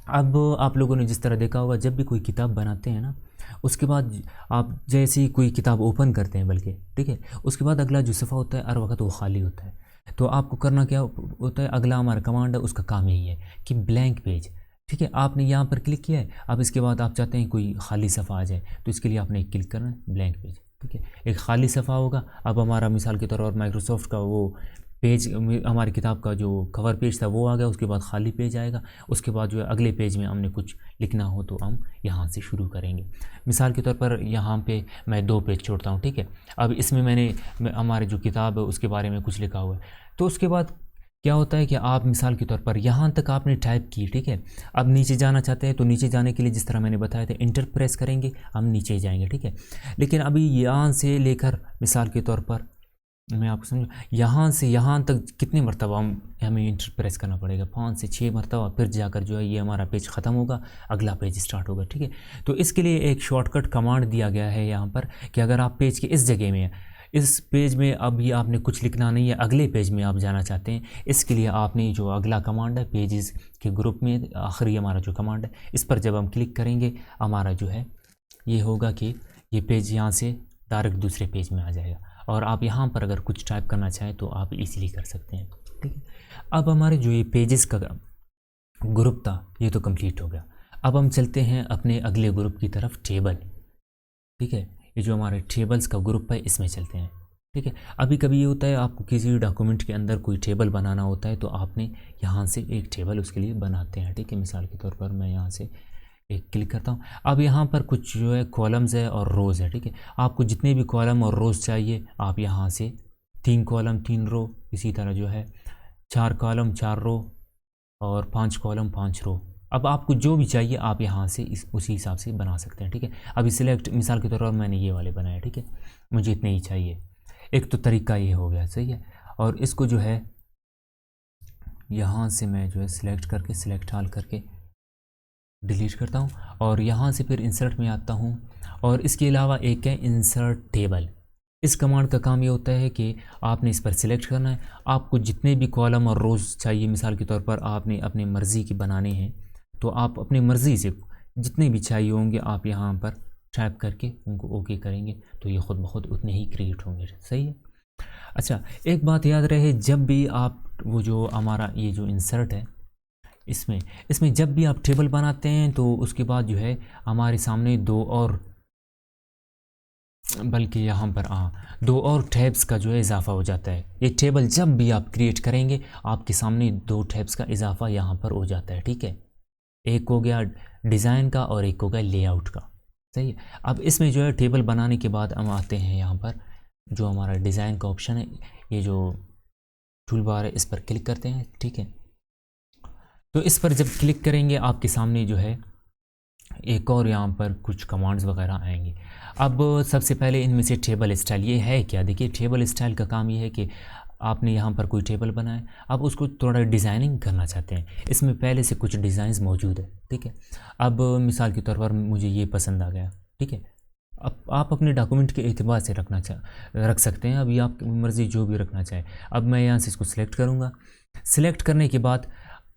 अब आप लोगों ने जिस तरह देखा होगा, जब भी कोई किताब बनाते हैं ना, उसके बाद आप जैसे ही कोई किताब ओपन करते हैं बल्कि, ठीक है, उसके बाद अगला जो सफ़ा होता है हर वक्त वो खाली होता है। तो आपको करना क्या होता है, अगला हमारा कमांड है उसका काम यही है कि ब्लैंक पेज, ठीक है। आपने यहाँ पर क्लिक किया है, अब इसके बाद आप चाहते हैं कोई खाली सफ़ा आ जाए, तो इसके लिए आपने क्लिक करना है ब्लैंक पेज, ठीक है। एक खाली सफ़ा होगा। अब हमारा मिसाल के तौर पर माइक्रोसॉफ्ट का वो पेज, हमारी किताब का जो कवर पेज था वो आ गया, उसके बाद खाली पेज आएगा। उसके बाद जो है अगले पेज में हमने कुछ लिखना हो तो हम यहाँ से शुरू करेंगे। मिसाल के तौर पर यहाँ पे मैं 2 पेज छोड़ता हूँ, ठीक है। अब इसमें मैंने हमारी जो किताब है उसके बारे में कुछ लिखा हुआ है। तो उसके बाद क्या होता है कि आप मिसाल के तौर पर यहाँ तक आपने टाइप की, ठीक है। अब नीचे जाना चाहते हैं तो नीचे जाने के लिए जिस तरह मैंने बताया था इंटर प्रेस करेंगे, हम नीचे जाएंगे, ठीक है। लेकिन अभी यहाँ से लेकर मिसाल के तौर पर मैं आपको समझ, यहाँ से यहाँ तक कितने मरतबा हमें इंटर प्रेस करना पड़ेगा, 5 से 6 मरतबा, फिर जाकर जो है ये हमारा पेज ख़त्म होगा, अगला पेज स्टार्ट होगा, ठीक है। तो इसके लिए एक शॉर्टकट कमांड दिया गया है यहाँ पर कि अगर आप पेज के इस जगह में, इस पेज में अभी आपने कुछ लिखना नहीं है, अगले पेज में आप जाना चाहते हैं, इसके लिए आपने जो अगला कमांड है पेजेस के ग्रुप में आखिरी हमारा जो कमांड है, इस पर जब हम क्लिक करेंगे हमारा जो है ये होगा कि ये पेज यहाँ से डायरेक्ट दूसरे पेज में आ जाएगा। और आप यहाँ पर अगर कुछ टाइप करना चाहें तो आप इजीली कर सकते हैं, ठीक है। अब हमारे जो ये पेजेस का ग्रुप था ये तो कंप्लीट हो गया। अब हम चलते हैं अपने अगले ग्रुप की तरफ, टेबल, ठीक है। ये जो हमारे टेबल्स का ग्रुप है इसमें चलते हैं, ठीक है। अभी कभी ये होता है आपको किसी डॉक्यूमेंट के अंदर कोई टेबल बनाना होता है तो आपने यहाँ से एक टेबल उसके लिए बनाते हैं, ठीक है। मिसाल के तौर पर मैं यहाँ से एक क्लिक करता हूँ। अब यहाँ पर कुछ जो है कॉलम्स है और रोज़ है, ठीक है। आपको जितने भी कॉलम और रोज़ चाहिए आप यहाँ से 3 कॉलम 3 रो, इसी तरह जो है 4 कॉलम 4 रो और 5 कॉलम 5 रो, अब आपको जो भी चाहिए आप यहाँ से उसी हिसाब से बना सकते हैं, ठीक है। अभी सिलेक्ट मिसाल के तौर पर मैंने ये वाले बनाए, ठीक है, मुझे इतने ही चाहिए। एक तो तरीका ये हो गया, सही है। और इसको जो है यहाँ से मैं जो है सिलेक्ट करके सिलेक्ट ऑल करके डिलीट करता हूँ और यहाँ से फिर इंसर्ट में आता हूँ। और इसके अलावा एक है इंसर्ट टेबल। इस कमांड का काम ये होता है कि आपने इस पर सिलेक्ट करना है, आपको जितने भी कॉलम और रोज़ चाहिए, मिसाल के तौर पर आपने अपनी मर्ज़ी के बनाने हैं तो आप अपनी मर्ज़ी से जितने भी चाहिए होंगे आप यहाँ पर टाइप करके उनको ओके करेंगे तो ये ख़ुद ब खुद उतने ही क्रिएट होंगे, सही है। अच्छा, एक बात याद रहे, जब भी आप वो जो हमारा ये जो इंसर्ट है इसमें इसमें जब भी आप टेबल बनाते हैं तो उसके बाद जो है हमारे सामने दो और, बल्कि यहाँ पर दो और टैब्स का जो है इजाफा हो जाता है। ये टेबल जब भी आप क्रिएट करेंगे आपके सामने दो टैब्स का इजाफा यहाँ पर हो जाता है, ठीक है। एक हो गया डिज़ाइन का और एक हो गया लेआउट का, सही है। अब इसमें जो है टेबल बनाने के बाद हम आते हैं यहाँ पर जो हमारा डिज़ाइन का ऑप्शन है, ये जो टूल बार है इस पर क्लिक करते हैं, ठीक है। तो इस पर जब क्लिक करेंगे आपके सामने जो है एक और यहाँ पर कुछ कमांड्स वगैरह आएंगे। अब सबसे पहले इनमें से टेबल स्टाइल ये है क्या, देखिए टेबल स्टाइल का काम ये है कि आपने यहाँ पर कोई टेबल बनाया, आप उसको थोड़ा डिज़ाइनिंग करना चाहते हैं, इसमें पहले से कुछ डिज़ाइंस मौजूद है, ठीक है। अब मिसाल के तौर पर मुझे ये पसंद आ गया, ठीक है। अब आप अपने डॉक्यूमेंट के एतबार से रख सकते हैं, अभी आपकी मर्ज़ी जो भी रखना चाहे। अब मैं यहाँ से इसको सिलेक्ट करूँगा। सिलेक्ट करने के बाद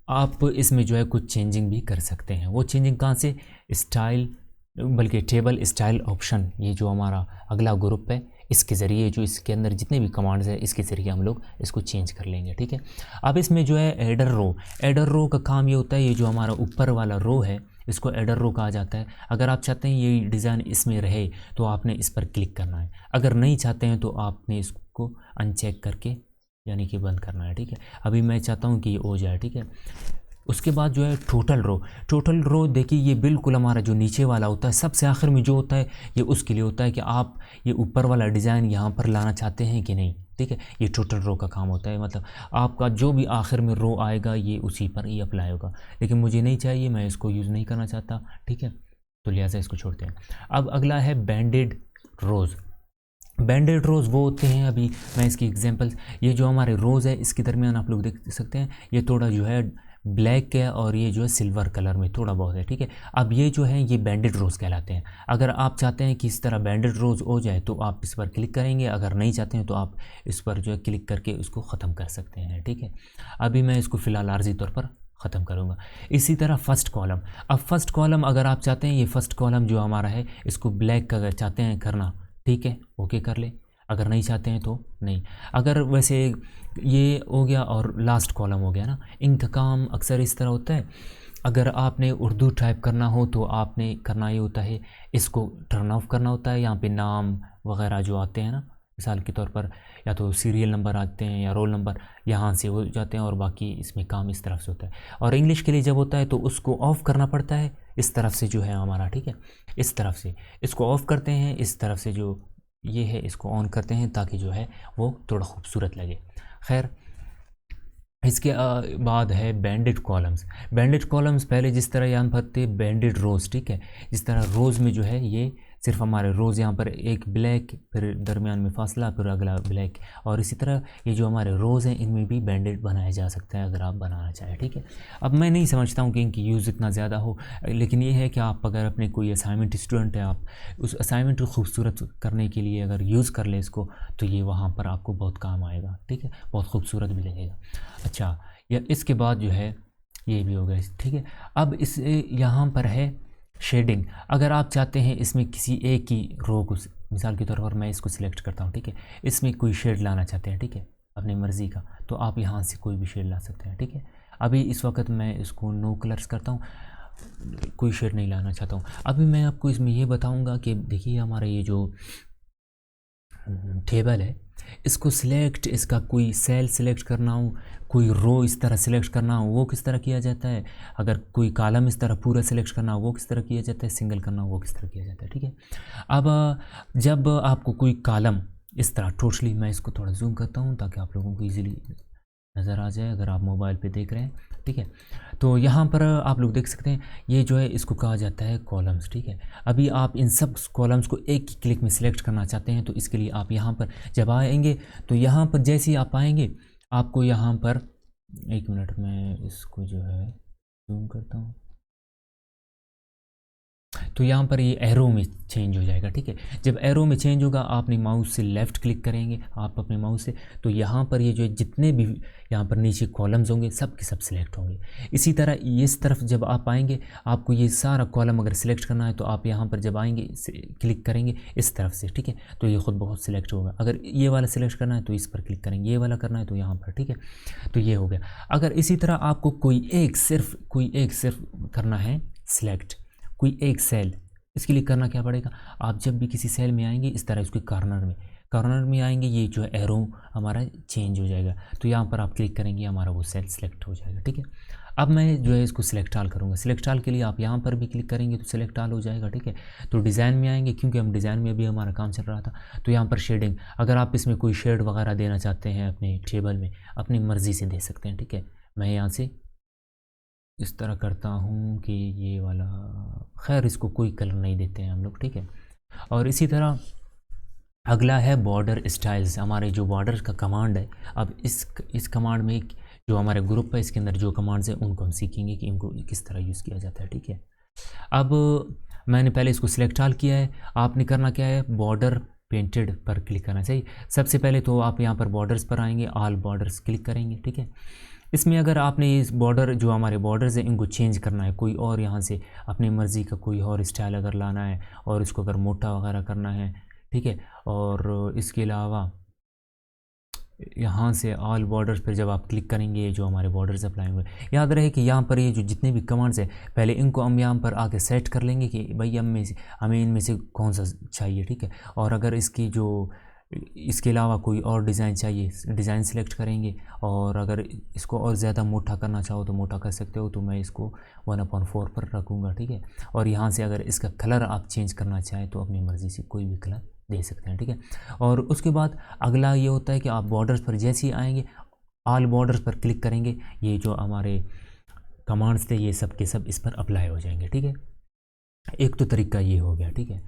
आप इसमें जो है कुछ चेंजिंग भी कर सकते हैं। वो चेंजिंग कहाँ से, स्टाइल, बल्कि टेबल स्टाइल ऑप्शन, ये जो हमारा अगला ग्रुप है इसके ज़रिए, जो इसके अंदर जितने भी कमांड्स हैं इसके ज़रिए हम लोग इसको चेंज कर लेंगे, ठीक है। अब इसमें जो है एडर रो का काम ये होता है, ये जो हमारा ऊपर वाला रो है इसको एडर रो कहा जाता है। अगर आप चाहते हैं ये डिज़ाइन इसमें रहे तो आपने इस पर क्लिक करना है, अगर नहीं चाहते हैं तो आपने इसको अनचेक करके यानी कि बंद करना है, ठीक है। अभी मैं चाहता हूँ कि ये हो जाए, ठीक है। उसके बाद जो है टोटल रो देखिए ये बिल्कुल हमारा जो नीचे वाला होता है सबसे आखिर में जो होता है ये उसके लिए होता है कि आप ये ऊपर वाला डिज़ाइन यहाँ पर लाना चाहते हैं कि नहीं, ठीक है। ये टोटल रो का काम होता है, मतलब आपका जो भी आखिर में रो आएगा ये उसी पर ही अप्लाई होगा, लेकिन मुझे नहीं चाहिए, मैं इसको यूज़ नहीं करना चाहता, ठीक है, तो लिहाजा इसको छोड़ते हैं। अब अगला है बैंडेड रोज़। बैंडेड रोज़ वो होते हैं, अभी मैं इसकी एग्जांपल्स, ये जो हमारे रोज़ है इसके दरमियान आप लोग देख सकते हैं ये थोड़ा जो है ब्लैक है और ये जो है सिल्वर कलर में थोड़ा बहुत है, ठीक है। अब ये जो है ये बैंडेड रोज़ कहलाते हैं। अगर आप चाहते हैं कि इस तरह बैंडेड रोज़ हो जाए तो आप इस पर क्लिक करेंगे, अगर नहीं चाहते हैं तो आप इस पर जो है क्लिक करके उसको ख़त्म कर सकते हैं, ठीक है। अभी मैं इसको फ़िलहाल आर्जी तौर पर ख़त्म करूँगा। इसी तरह फर्स्ट कॉलम, अब फर्स्ट कॉलम अगर आप चाहते हैं ये फर्स्ट कॉलम जो हमारा है इसको ब्लैक अगर चाहते हैं करना, ठीक है, ओके कर ले, अगर नहीं चाहते हैं तो नहीं। अगर वैसे ये हो गया और लास्ट कॉलम हो गया ना, इनका काम अक्सर इस तरह होता है, अगर आपने उर्दू टाइप करना हो तो आपने करना ये होता है इसको टर्न ऑफ करना होता है। यहाँ पे नाम वगैरह जो आते हैं ना, मिसाल के तौर पर या तो सीरियल नंबर आते हैं या रोल नंबर यहाँ से हो जाते हैं और बाकी इसमें काम इस तरफ से होता है। और इंग्लिश के लिए जब होता है तो उसको ऑफ़ करना पड़ता है इस तरफ से जो है हमारा, ठीक है, इस तरफ से इसको ऑफ़ करते हैं, इस तरफ से जो ये है इसको ऑन करते हैं ताकि जो है वो थोड़ा खूबसूरत लगे। खैर इसके बाद है बैंडेड कॉलम्स। बैंडेड कॉलम्स पहले जिस तरह यहाँ पर थे बैंडेड रोज़, ठीक है, जिस तरह रोज़ में जो है ये सिर्फ हमारे रोज़ यहाँ पर एक ब्लैक, फिर दरमियान में फासला, फिर अगला ब्लैक, और इसी तरह ये जो हमारे रोज़ हैं इनमें भी बैंडेड बनाया जा सकता है अगर आप बनाना चाहें, ठीक है। अब मैं नहीं समझता हूँ कि इनकी यूज़ इतना ज़्यादा हो, लेकिन ये है कि आप अगर अपने कोई असाइनमेंट स्टूडेंट है, आप उस असाइनमेंट को खूबसूरत करने के लिए अगर यूज़ कर ले इसको तो ये वहाँ पर आपको बहुत काम आएगा, ठीक है, बहुत खूबसूरत भी लगेगा। अच्छा, या इसके बाद जो है ये भी हो गया, ठीक है। अब इस यहाँ पर है शेडिंग। अगर आप चाहते हैं इसमें किसी एक ही रो को, मिसाल के तौर पर मैं इसको सिलेक्ट करता हूँ, ठीक है, इसमें कोई शेड लाना चाहते हैं, ठीक है, अपनी मर्ज़ी का, तो आप यहाँ से कोई भी शेड ला सकते हैं, ठीक है। अभी इस वक्त मैं इसको नो कलर्स करता हूँ, कोई शेड नहीं लाना चाहता हूँ। अभी मैं आपको इसमें ये बताऊँगा कि देखिए हमारा ये जो टेबल है इसको सिलेक्ट, इसका कोई सेल सिलेक्ट करना हो, कोई रो इस तरह सिलेक्ट करना हो वो किस तरह किया जाता है, अगर कोई कॉलम इस तरह पूरा सिलेक्ट करना हो वो किस तरह किया जाता है, सिंगल करना हो वो किस तरह किया जाता है, ठीक है। अब जब आपको कोई कॉलम इस तरह टोटली, मैं इसको थोड़ा जूम करता हूँ ताकि आप लोगों को ईज़िली नज़र आ जाए अगर आप मोबाइल पे देख रहे हैं, ठीक है। तो यहाँ पर आप लोग देख सकते हैं ये जो है इसको कहा जाता है कॉलम्स, ठीक है। अभी आप इन सब कॉलम्स को एक ही क्लिक में सिलेक्ट करना चाहते हैं तो इसके लिए आप यहाँ पर जब आएंगे तो यहाँ पर जैसे ही आप आएंगे आपको यहाँ पर, एक मिनट में इसको जो है जूम करता हूँ, तो यहाँ पर ये एरो में चेंज हो जाएगा, ठीक है। जब एरो में चेंज होगा, आप अपनी माउस से लेफ़्ट क्लिक करेंगे, आप अपने माउस से, तो यहाँ पर ये जो जितने भी यहाँ पर नीचे कॉलम्स होंगे सब के सब सिलेक्ट होंगे। इसी तरह इस तरफ जब आप आएंगे, आपको ये सारा कॉलम अगर सिलेक्ट करना है तो आप यहाँ पर जब आएंगे क्लिक करेंगे इस तरफ से, ठीक है, तो ये खुद बहुत सिलेक्ट होगा। अगर ये वाला सिलेक्ट करना है तो इस पर क्लिक करेंगे, ये वाला करना है तो यहाँ पर, ठीक है, तो ये हो गया। अगर इसी तरह आपको कोई एक सिर्फ करना है सिलेक्ट, कोई एक सेल, इसके लिए करना क्या पड़ेगा, आप जब भी किसी सेल में आएंगे इस तरह उसके कॉर्नर में आएंगे, ये जो है एरो हमारा चेंज हो जाएगा, तो यहाँ पर आप क्लिक करेंगे, हमारा वो सेल सिलेक्ट हो जाएगा, ठीक है। अब मैं जो है इसको सिलेक्ट ऑल करूँगा। सिलेक्ट ऑल के लिए आप यहाँ पर भी क्लिक करेंगे तो सिलेक्ट ऑल हो जाएगा, ठीक है। तो डिज़ाइन में आएंगे, क्योंकि हम डिज़ाइन में अभी हमारा काम चल रहा था, तो यहाँ पर शेडिंग, अगर आप इसमें कोई शेड वगैरह देना चाहते हैं अपने टेबल में, अपनी मर्ज़ी से दे सकते हैं, ठीक है। मैं यहाँ से इस तरह करता हूँ कि ये वाला, खैर इसको कोई कलर नहीं देते हैं हम लोग, ठीक है। और इसी तरह अगला है बॉर्डर स्टाइल्स, हमारे जो बॉर्डर का कमांड है। अब इस कमांड में जो हमारे ग्रुप है इसके अंदर जो कमांड्स हैं उनको हम सीखेंगे कि इनको किस तरह यूज़ किया जाता है, ठीक है। अब मैंने पहले इसको सिलेक्ट ऑल किया है, आपने करना क्या है, बॉर्डर पेंटेड पर क्लिक करना चाहिए। सबसे पहले तो आप यहाँ पर बॉर्डर्स पर आएंगे, ऑल बॉर्डर्स क्लिक करेंगे, ठीक है। इसमें अगर आपने इस बॉर्डर, जो हमारे बॉर्डर्स हैं, इनको चेंज करना है, कोई और यहाँ से अपनी मर्ज़ी का कोई और स्टाइल अगर लाना है और इसको अगर मोटा वगैरह करना है, ठीक है। और इसके अलावा यहाँ से ऑल बॉर्डर्स पर जब आप क्लिक करेंगे, जो हमारे बॉर्डर्स अप्लाई हुए, याद रहे कि यहाँ पर ये जो जितने भी कमांड्स हैं पहले इनको हम यहाँ पर आके सेट कर लेंगे कि भाई हमें इनमें से कौन सा चाहिए, ठीक है। और अगर इसके अलावा कोई और डिज़ाइन चाहिए, डिज़ाइन सेलेक्ट करेंगे, और अगर इसको और ज़्यादा मोटा करना चाहो तो मोटा कर सकते हो, तो मैं इसको 1/4 पर रखूँगा, ठीक है। और यहाँ से अगर इसका कलर आप चेंज करना चाहें तो अपनी मर्ज़ी से कोई भी कलर दे सकते हैं, ठीक है। और उसके बाद अगला ये होता है कि आप बॉर्डर्स पर जैसे ही आएंगे, ऑल बॉर्डर्स पर क्लिक करेंगे, ये जो हमारे कमांड्स थे ये सब के सब इस पर अप्लाई हो जाएंगे, ठीक है। एक तो तरीका ये हो गया, ठीक है।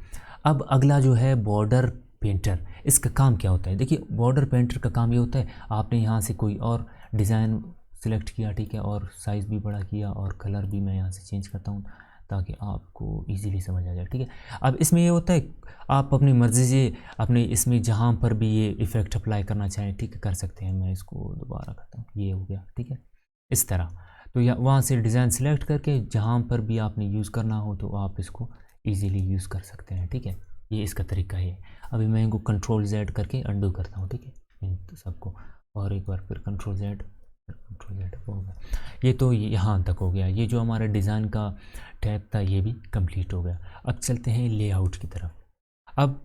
अब अगला जो है बॉर्डर पेंटर, इसका काम क्या होता है, देखिए बॉर्डर पेंटर का काम ये होता है, आपने यहाँ से कोई और डिज़ाइन सिलेक्ट किया, ठीक है, और साइज़ भी बड़ा किया और कलर भी मैं यहाँ से चेंज करता हूँ ताकि आपको इजीली समझ आ जाए, ठीक है। अब इसमें ये होता है आप अपनी मर्ज़ी से अपने इसमें जहाँ पर भी ये इफ़ेक्ट अप्लाई करना चाहें, ठीक है, कर सकते हैं। मैं इसको दोबारा करता हूँ, ये हो गया, ठीक है, इस तरह। तो या वहाँ से डिज़ाइन सेलेक्ट करके जहाँ पर भी आपने यूज़ करना हो तो आप इसको ईज़िली यूज़ कर सकते हैं, ठीक है। ये इसका तरीका है। अभी मैं इनको Ctrl+Z करके अंडू करता हूँ, ठीक है, इन सबको, और एक बार फिर Ctrl+Z हो गया। ये तो यहाँ तक हो गया, ये जो हमारा डिज़ाइन का टैब था ये भी कंप्लीट हो गया। अब चलते हैं लेआउट की तरफ। अब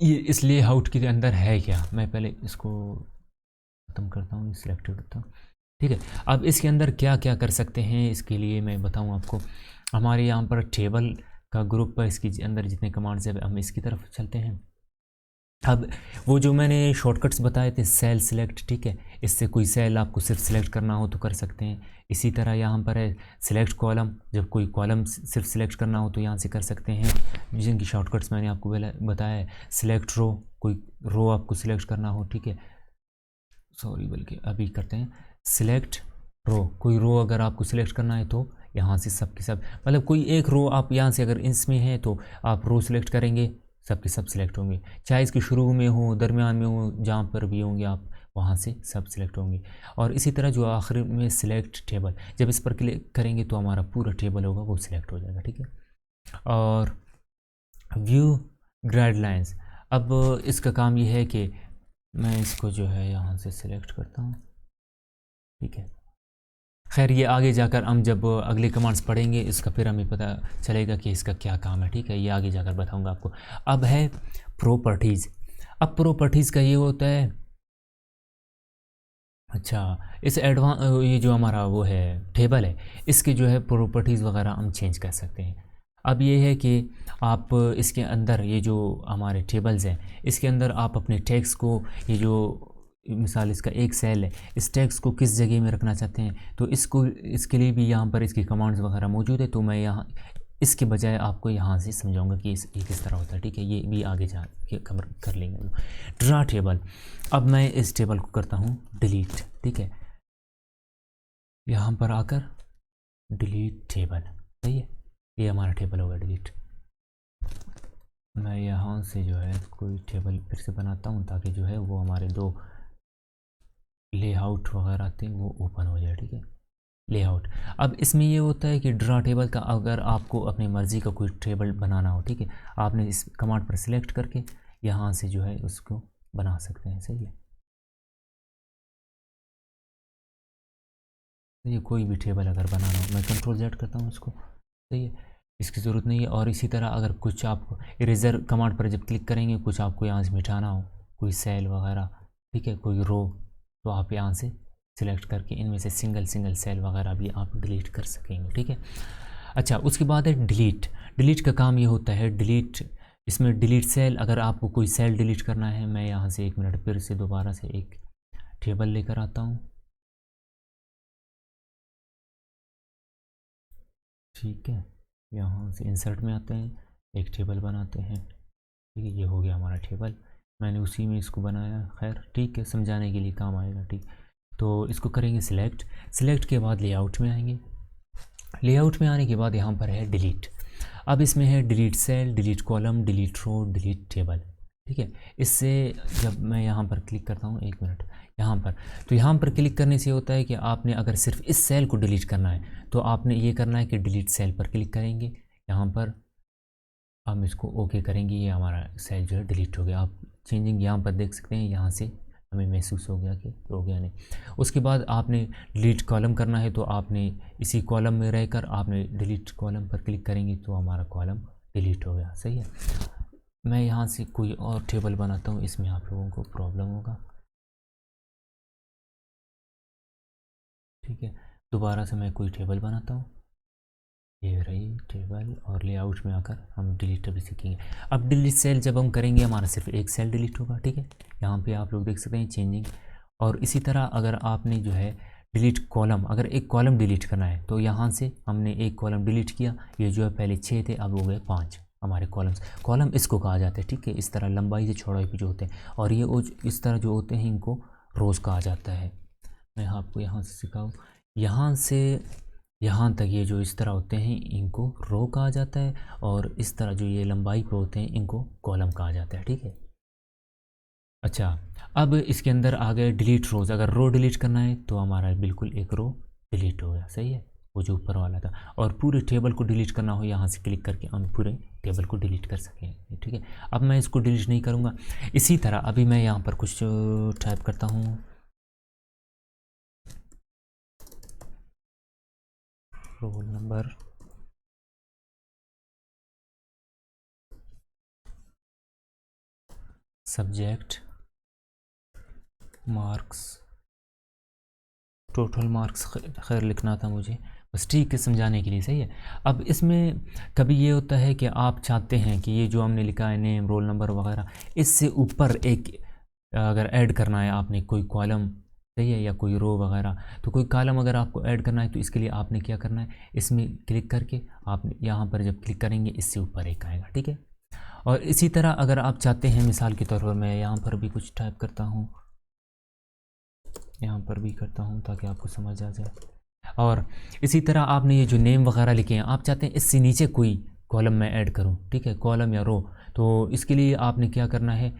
ये इस लेआउट के अंदर है क्या, मैं पहले इसको ख़त्म करता हूँ, सिलेक्ट करता हूँ, ठीक है। अब इसके अंदर क्या क्या कर सकते हैं, इसके लिए मैं बताऊँ आपको। हमारे यहाँ पर टेबल का ग्रुप है, इसके अंदर जितने कमांड्स हैं हम इसकी तरफ चलते हैं। अब वो जो मैंने शॉर्टकट्स बताए थे, सेल सिलेक्ट, ठीक है, इससे कोई सेल आपको सिर्फ सिलेक्ट करना हो तो कर सकते हैं। इसी तरह यहाँ पर है सिलेक्ट कॉलम, जब कोई कॉलम सिर्फ सिलेक्ट करना हो तो यहाँ से कर सकते हैं, जिनकी शॉर्टकट्स मैंने आपको बताया है। सिलेक्ट रो, कोई रो आपको सिलेक्ट करना हो, ठीक है, सॉरी बल्कि अभी करते हैं सिलेक्ट रो, कोई रो अगर आपको सिलेक्ट करना है तो यहाँ से सब के सब, मतलब कोई एक रो आप यहाँ से अगर इसमें है तो आप रो सिलेक्ट करेंगे, सब के सब सिलेक्ट होंगे, चाहे इसके शुरू में हो, दरमियान में हो, जहाँ पर भी होंगे आप वहाँ से सब सिलेक्ट होंगे। और इसी तरह जो आखिर में सिलेक्ट टेबल, जब इस पर क्लिक करेंगे तो हमारा पूरा टेबल होगा वो सिलेक्ट हो जाएगा, ठीक है। और व्यू गाइडलाइंस, अब इसका काम ये है कि मैं इसको जो है यहाँ से सिलेक्ट करता हूँ, ठीक है। खैर ये आगे जाकर हम जब अगले कमांड्स पढ़ेंगे इसका फिर हमें पता चलेगा कि इसका क्या काम है, ठीक है, ये आगे जाकर बताऊंगा आपको। अब है प्रॉपर्टीज़। अब प्रॉपर्टीज़ का ये होता है, अच्छा, इस ये जो हमारा वो है टेबल है, इसके जो है प्रॉपर्टीज़ वगैरह हम चेंज कर सकते हैं। अब ये है कि आप इसके अंदर ये जो हमारे टेबल्स हैं इसके अंदर आप अपने टेक्स्ट को, ये जो मिसाल इसका एक सेल है, इस टेक्स्ट को किस जगह में रखना चाहते हैं तो इसके लिए भी यहाँ पर इसकी कमांड्स वगैरह मौजूद है। तो मैं यहाँ इसके बजाय आपको यहाँ से समझाऊंगा कि ये किस तरह होता है, ठीक है, ये भी आगे जा के कवर कर लेंगे। ड्रा टेबल, अब मैं इस टेबल को करता हूँ डिलीट, ठीक है, यहाँ पर आकर डिलीट टेबल, सही है। ये हमारा टेबल होगा डिलीट। मैं यहाँ से जो है कोई टेबल फिर से बनाता हूँ ताकि जो है वो हमारे दो लेआउट वगैरह आते हैं वो ओपन हो जाए, ठीक है। लेआउट, अब इसमें ये होता है कि ड्रा टेबल का अगर आपको अपनी मर्ज़ी का कोई टेबल बनाना हो, ठीक है, आपने इस कमांड पर सिलेक्ट करके यहाँ से जो है उसको बना सकते हैं, सही है। तो ये कोई भी टेबल अगर बनाना हो, मैं कंट्रोल Z करता हूँ इसको, सही है, इसकी ज़रूरत नहीं है। और इसी तरह अगर कुछ आपको इरेज़र कमांड पर जब क्लिक करेंगे, कुछ आपको यहाँ से मिटाना हो, कोई सेल वगैरह, ठीक है, कोई रो, तो आप यहाँ से सिलेक्ट करके इनमें से सिंगल सिंगल सेल वगैरह भी आप डिलीट कर सकेंगे, ठीक है। अच्छा, उसके बाद है डिलीट। डिलीट का काम ये होता है डिलीट, इसमें डिलीट सेल, अगर आपको कोई सेल डिलीट करना है, मैं यहाँ से 1 मिनट फिर से दोबारा से एक टेबल लेकर आता हूँ, ठीक है। यहाँ से इंसर्ट में आते हैं, एक टेबल बनाते हैं, ठीक है, ये हो गया हमारा टेबल। मैंने उसी में इसको बनाया, खैर ठीक है, समझाने के लिए काम आएगा, ठीक। तो इसको करेंगे सिलेक्ट, सिलेक्ट के बाद लेआउट में आएंगे, लेआउट में आने के बाद यहाँ पर है डिलीट। अब इसमें है delete cell, delete column, delete row, delete table, ठीक है। इससे जब मैं यहाँ पर क्लिक करता हूँ, 1 मिनट, यहाँ पर, तो यहाँ पर क्लिक करने से होता है कि आपने अगर सिर्फ इस सेल को डिलीट करना है तो आपने ये करना है कि डिलीट सेल पर क्लिक करेंगे, यहाँ पर हम इसको ओके करेंगे, ये हमारा सेल जो है डिलीट हो गया। आप चेंजिंग यहाँ पर देख सकते हैं, यहाँ से हमें महसूस हो गया कि हो गया नहीं। उसके बाद आपने डिलीट कॉलम करना है, तो आपने इसी कॉलम में रहकर आपने डिलीट कॉलम पर क्लिक करेंगे तो हमारा कॉलम डिलीट हो गया, सही है। मैं यहाँ से कोई और टेबल बनाता हूँ, इसमें आप लोगों को प्रॉब्लम होगा, ठीक है। दोबारा से मैं कोई टेबल बनाता हूँ, ये रही टेबल, और लेआउट में आकर हम डिलीट भी सीखेंगे। अब डिलीट सेल जब हम करेंगे, हमारा सिर्फ एक सेल डिलीट होगा, ठीक है। यहाँ पे आप लोग देख सकते हैं चेंजिंग। और इसी तरह अगर आपने जो है डिलीट कॉलम, अगर एक कॉलम डिलीट करना है तो यहाँ से हमने एक कॉलम डिलीट किया, ये जो है पहले 6 थे, अब हो गए 5 हमारे कॉलम्स। कॉलम इसको कहा जाता है, ठीक है, इस तरह लंबाई से चौड़ाई पे जो होते हैं, और ये इस तरह जो होते हैं इनको रोज़ कहा जाता है। मैं आपको यहाँ से सिखाऊँ, यहाँ से यहाँ तक ये जो इस तरह होते हैं इनको रो कहा जाता है, और इस तरह जो ये लंबाई पे होते हैं इनको कॉलम कहा जाता है, ठीक है। अच्छा, अब इसके अंदर आ गए डिलीट रोज़। अगर रो डिलीट करना है तो हमारा बिल्कुल एक रो डिलीट हो गया, सही है, वो जो ऊपर वाला था। और पूरे टेबल को डिलीट करना हो, यहाँ से क्लिक करके हम पूरे टेबल को डिलीट कर सकें, ठीक है। अब मैं इसको डिलीट नहीं करूँगा। इसी तरह अभी मैं यहाँ पर कुछ टाइप करता हूँ, roll number, subject, marks, total marks, खैर लिखना था मुझे, बस ठीक है समझाने के लिए, सही है। अब इसमें कभी ये होता है कि आप चाहते हैं कि ये जो हमने लिखा है नेम, रोल नंबर वगैरह, इससे ऊपर एक अगर ऐड करना है आपने कोई कॉलम, सही है, या कोई रो वगैरह, तो कोई कॉलम अगर आपको ऐड करना है तो इसके लिए आपने क्या करना है, इसमें क्लिक करके आप यहाँ पर जब क्लिक करेंगे इससे ऊपर एक आएगा, ठीक है। और इसी तरह अगर आप चाहते हैं, मिसाल के तौर पर मैं यहाँ पर भी कुछ टाइप करता हूँ, यहाँ पर भी करता हूँ ताकि आपको समझ आ जाए। और इसी तरह आपने ये जो नेम वगैरह लिखे हैं, आप चाहते हैं इससे नीचे कोई कॉलम में ऐड करूँ, ठीक है, कॉलम या रो, तो इसके लिए आपने क्या करना है,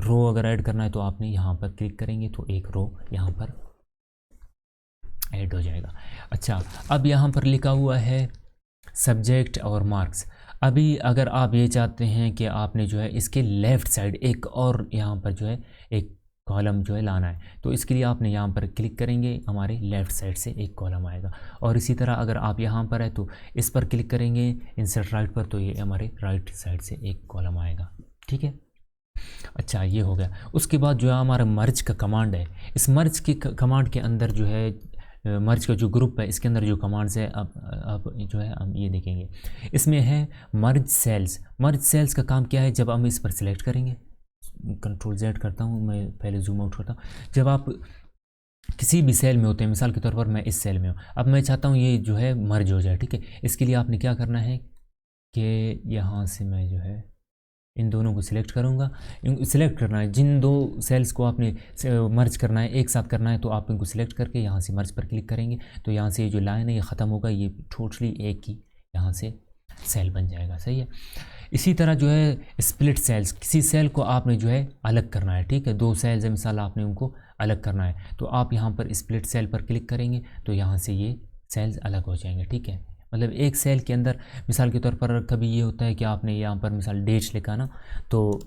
रो अगर ऐड करना है तो आपने यहाँ पर क्लिक करेंगे तो एक रो यहाँ पर ऐड हो जाएगा। अच्छा, अब यहाँ पर लिखा हुआ है सब्जेक्ट और मार्क्स। अभी अगर आप ये चाहते हैं कि आपने जो है इसके लेफ़्ट साइड एक और यहाँ पर जो है एक कॉलम जो है लाना है, तो इसके लिए आपने यहाँ पर क्लिक करेंगे, हमारे लेफ़्ट साइड से एक कॉलम आएगा। और इसी तरह अगर आप यहाँ पर है तो इस पर क्लिक करेंगे इंसर्ट राइट पर, तो ये हमारे राइट साइड से एक कॉलम आएगा, ठीक है। अच्छा, ये हो गया। उसके बाद जो है हमारा मर्ज का कमांड है, इस मर्ज की कमांड के अंदर जो है मर्ज का जो ग्रुप है इसके अंदर जो कमांड्स है, अब जो है हम ये देखेंगे। इसमें है मर्ज सेल्स। मर्ज सेल्स का काम क्या है, जब हम इस पर सिलेक्ट करेंगे, कंट्रोल Z करता हूँ, मैं पहले जूम आउट करता हूँ, जब आप किसी भी सेल में होते हैं, मिसाल के तौर पर मैं इस सेल में हूँ, अब मैं चाहता हूँ ये जो है मर्ज हो जाए, ठीक है। इसके लिए आपने क्या करना है कि यहाँ से मैं जो है इन दोनों को सिलेक्ट करूँगा। सिलेक्ट करना है, जिन दो सेल्स को आपने मर्ज करना है, एक साथ करना है, तो आप इनको सिलेक्ट करके यहाँ से मर्ज पर क्लिक करेंगे, तो यहाँ से ये जो लाइन है ये ख़त्म होगा, ये टोटली एक ही यहाँ से सेल बन जाएगा। सही है। इसी तरह जो है स्प्लिट सेल्स, किसी सेल को आपने जो है अलग करना है, ठीक है, दो सेल्स है मिसाल, आपने उनको अलग करना है, तो आप यहाँ पर स्प्लिट सेल पर क्लिक करेंगे तो यहाँ से ये सेल्स अलग हो जाएंगे, ठीक है। मतलब एक सेल के अंदर मिसाल के तौर पर कभी ये होता है कि आपने यहाँ पर मिसाल डेट लिखा ना, तो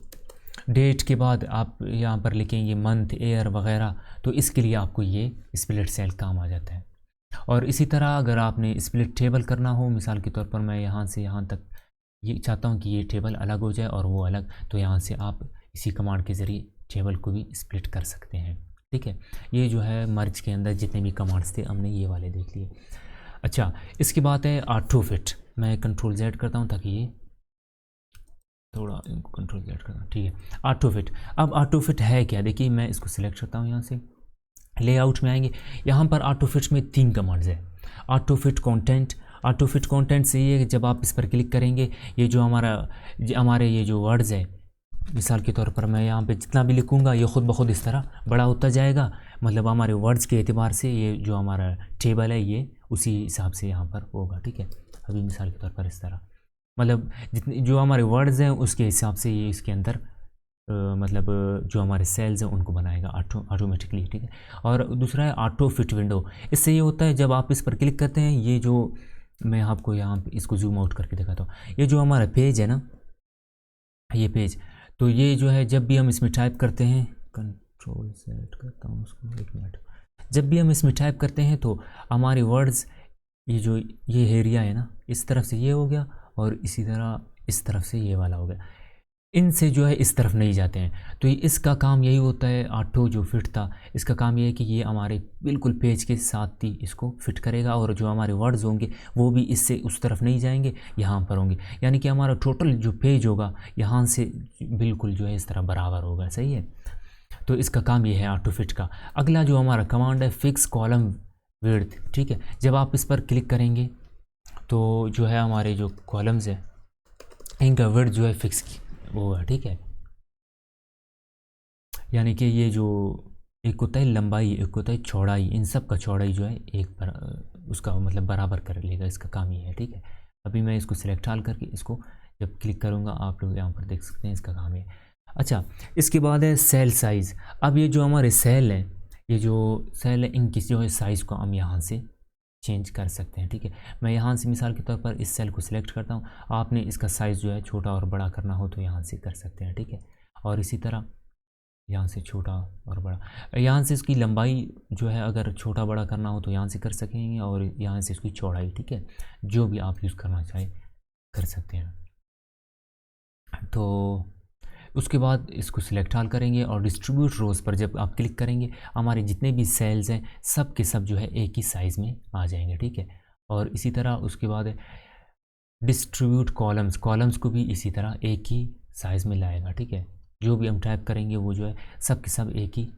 डेट के बाद आप यहाँ पर लिखेंगे मंथ, ईयर वगैरह, तो इसके लिए आपको ये स्प्लिट सेल काम आ जाता है। और इसी तरह अगर आपने स्प्लिट टेबल करना हो, मिसाल के तौर पर मैं यहाँ से यहाँ तक ये चाहता हूँ कि ये टेबल अलग हो जाए और वो अलग, तो यहाँ से आप इसी कमांड के ज़रिए टेबल को भी स्प्लिट कर सकते हैं, ठीक है। ये जो है मर्ज के अंदर जितने भी कमांड्स थे हमने ये वाले देख लिए। अच्छा, इसके बाद है ऑटो फिट। मैं कंट्रोल Z करता हूँ ताकि ये थोड़ा, इनको कंट्रोल Z करता हूँ, ठीक है। ऑटो फिट, अब ऑटो फिट है क्या, देखिए मैं इसको सिलेक्ट करता हूँ, यहाँ से लेआउट में आएंगे, यहाँ पर ऑटो फिट में 3 कमांड्स है। Auto fit content, auto fit content से ये जब आप इस पर क्लिक करेंगे, ये जो हमारे ये जो वर्ड्स है, मिसाल के तौर पर मैं यहाँ पे जितना भी लिखूँगा ये ख़ुद ब खुद इस तरह बड़ा होता जाएगा। मतलब हमारे वर्ड्स के एतबार से ये जो हमारा टेबल है ये उसी हिसाब से यहाँ पर होगा, ठीक है। अभी मिसाल के तौर पर इस तरह, मतलब जितने जो हमारे वर्ड्स हैं उसके हिसाब से ये इसके अंदर मतलब जो हमारे सेल्स हैं उनको बनाएगा ऑटोमेटिकली, ठीक है। और दूसरा है ऑटो फिट विंडो। इससे ये होता है जब आप इस पर क्लिक करते हैं, ये जो मैं आपको यहाँ पे इसको जूम आउट करके दिखाता हूँ, ये जो हमारा पेज है ना, ये पेज, तो ये जो है जब भी हम इसमें टाइप करते हैं, कंट्रोल सेट करता हूँ उसको, 1 मिनट, जब भी हम इसमें टाइप करते हैं तो हमारे वर्ड्स, ये जो ये एरिया है ना, इस तरफ से ये हो गया और इसी तरह इस तरफ से ये वाला हो गया, इनसे जो है इस तरफ नहीं जाते हैं। तो इसका काम यही होता है, ऑटो जो फिट था इसका काम ये है कि ये हमारे बिल्कुल पेज के साथ ही इसको फिट करेगा और जो हमारे वर्ड्स होंगे वो भी इससे उस तरफ नहीं जाएंगे, यहाँ पर होंगे, यानी कि हमारा टोटल जो पेज होगा यहाँ से बिल्कुल जो है इस तरह बराबर होगा। सही है। तो इसका काम ये है ऑटो फिट का। अगला जो हमारा कमांड है फिक्स कॉलम विड्थ, ठीक है। जब आप इस पर क्लिक करेंगे तो जो है हमारे जो कॉलम्स है इनका विड्थ जो है फिक्स वो है, ठीक है। यानी कि ये जो एक होता है लंबाई, एक होता है चौड़ाई, इन सब का चौड़ाई जो है उसका मतलब बराबर कर लेगा, इसका काम ये है, ठीक है। अभी मैं इसको सिलेक्ट हाल करके इसको जब क्लिक करूँगा आप लोग यहाँ पर देख सकते हैं इसका काम है। अच्छा, इसके बाद है सेल साइज़। अब ये जो हमारे सेल हैं, ये जो सेल है इनकी जो है साइज़ को हम यहाँ से चेंज कर सकते हैं, ठीक है। मैं यहाँ से मिसाल के तौर पर इस सेल को सिलेक्ट करता हूँ, आपने इसका साइज़ जो है छोटा और बड़ा करना हो तो यहाँ से कर सकते हैं, ठीक है। और इसी तरह यहाँ से छोटा और बड़ा, यहाँ से इसकी लंबाई जो है अगर छोटा बड़ा करना हो तो यहाँ से कर सकेंगे और यहाँ से इसकी चौड़ाई, ठीक है, जो भी आप यूज़ करना चाहें कर सकते हैं। तो उसके बाद इसको सिलेक्ट हाल करेंगे और डिस्ट्रीब्यूट रोज़ पर जब आप क्लिक करेंगे हमारे जितने भी सेल्स हैं सब के सब जो है एक ही साइज़ में आ जाएंगे, ठीक है। और इसी तरह उसके बाद डिस्ट्रीब्यूट कॉलम्स, कॉलम्स को भी इसी तरह एक ही साइज़ में लाएगा, ठीक है। जो भी हम टाइप करेंगे वो जो है सब के सब एक ही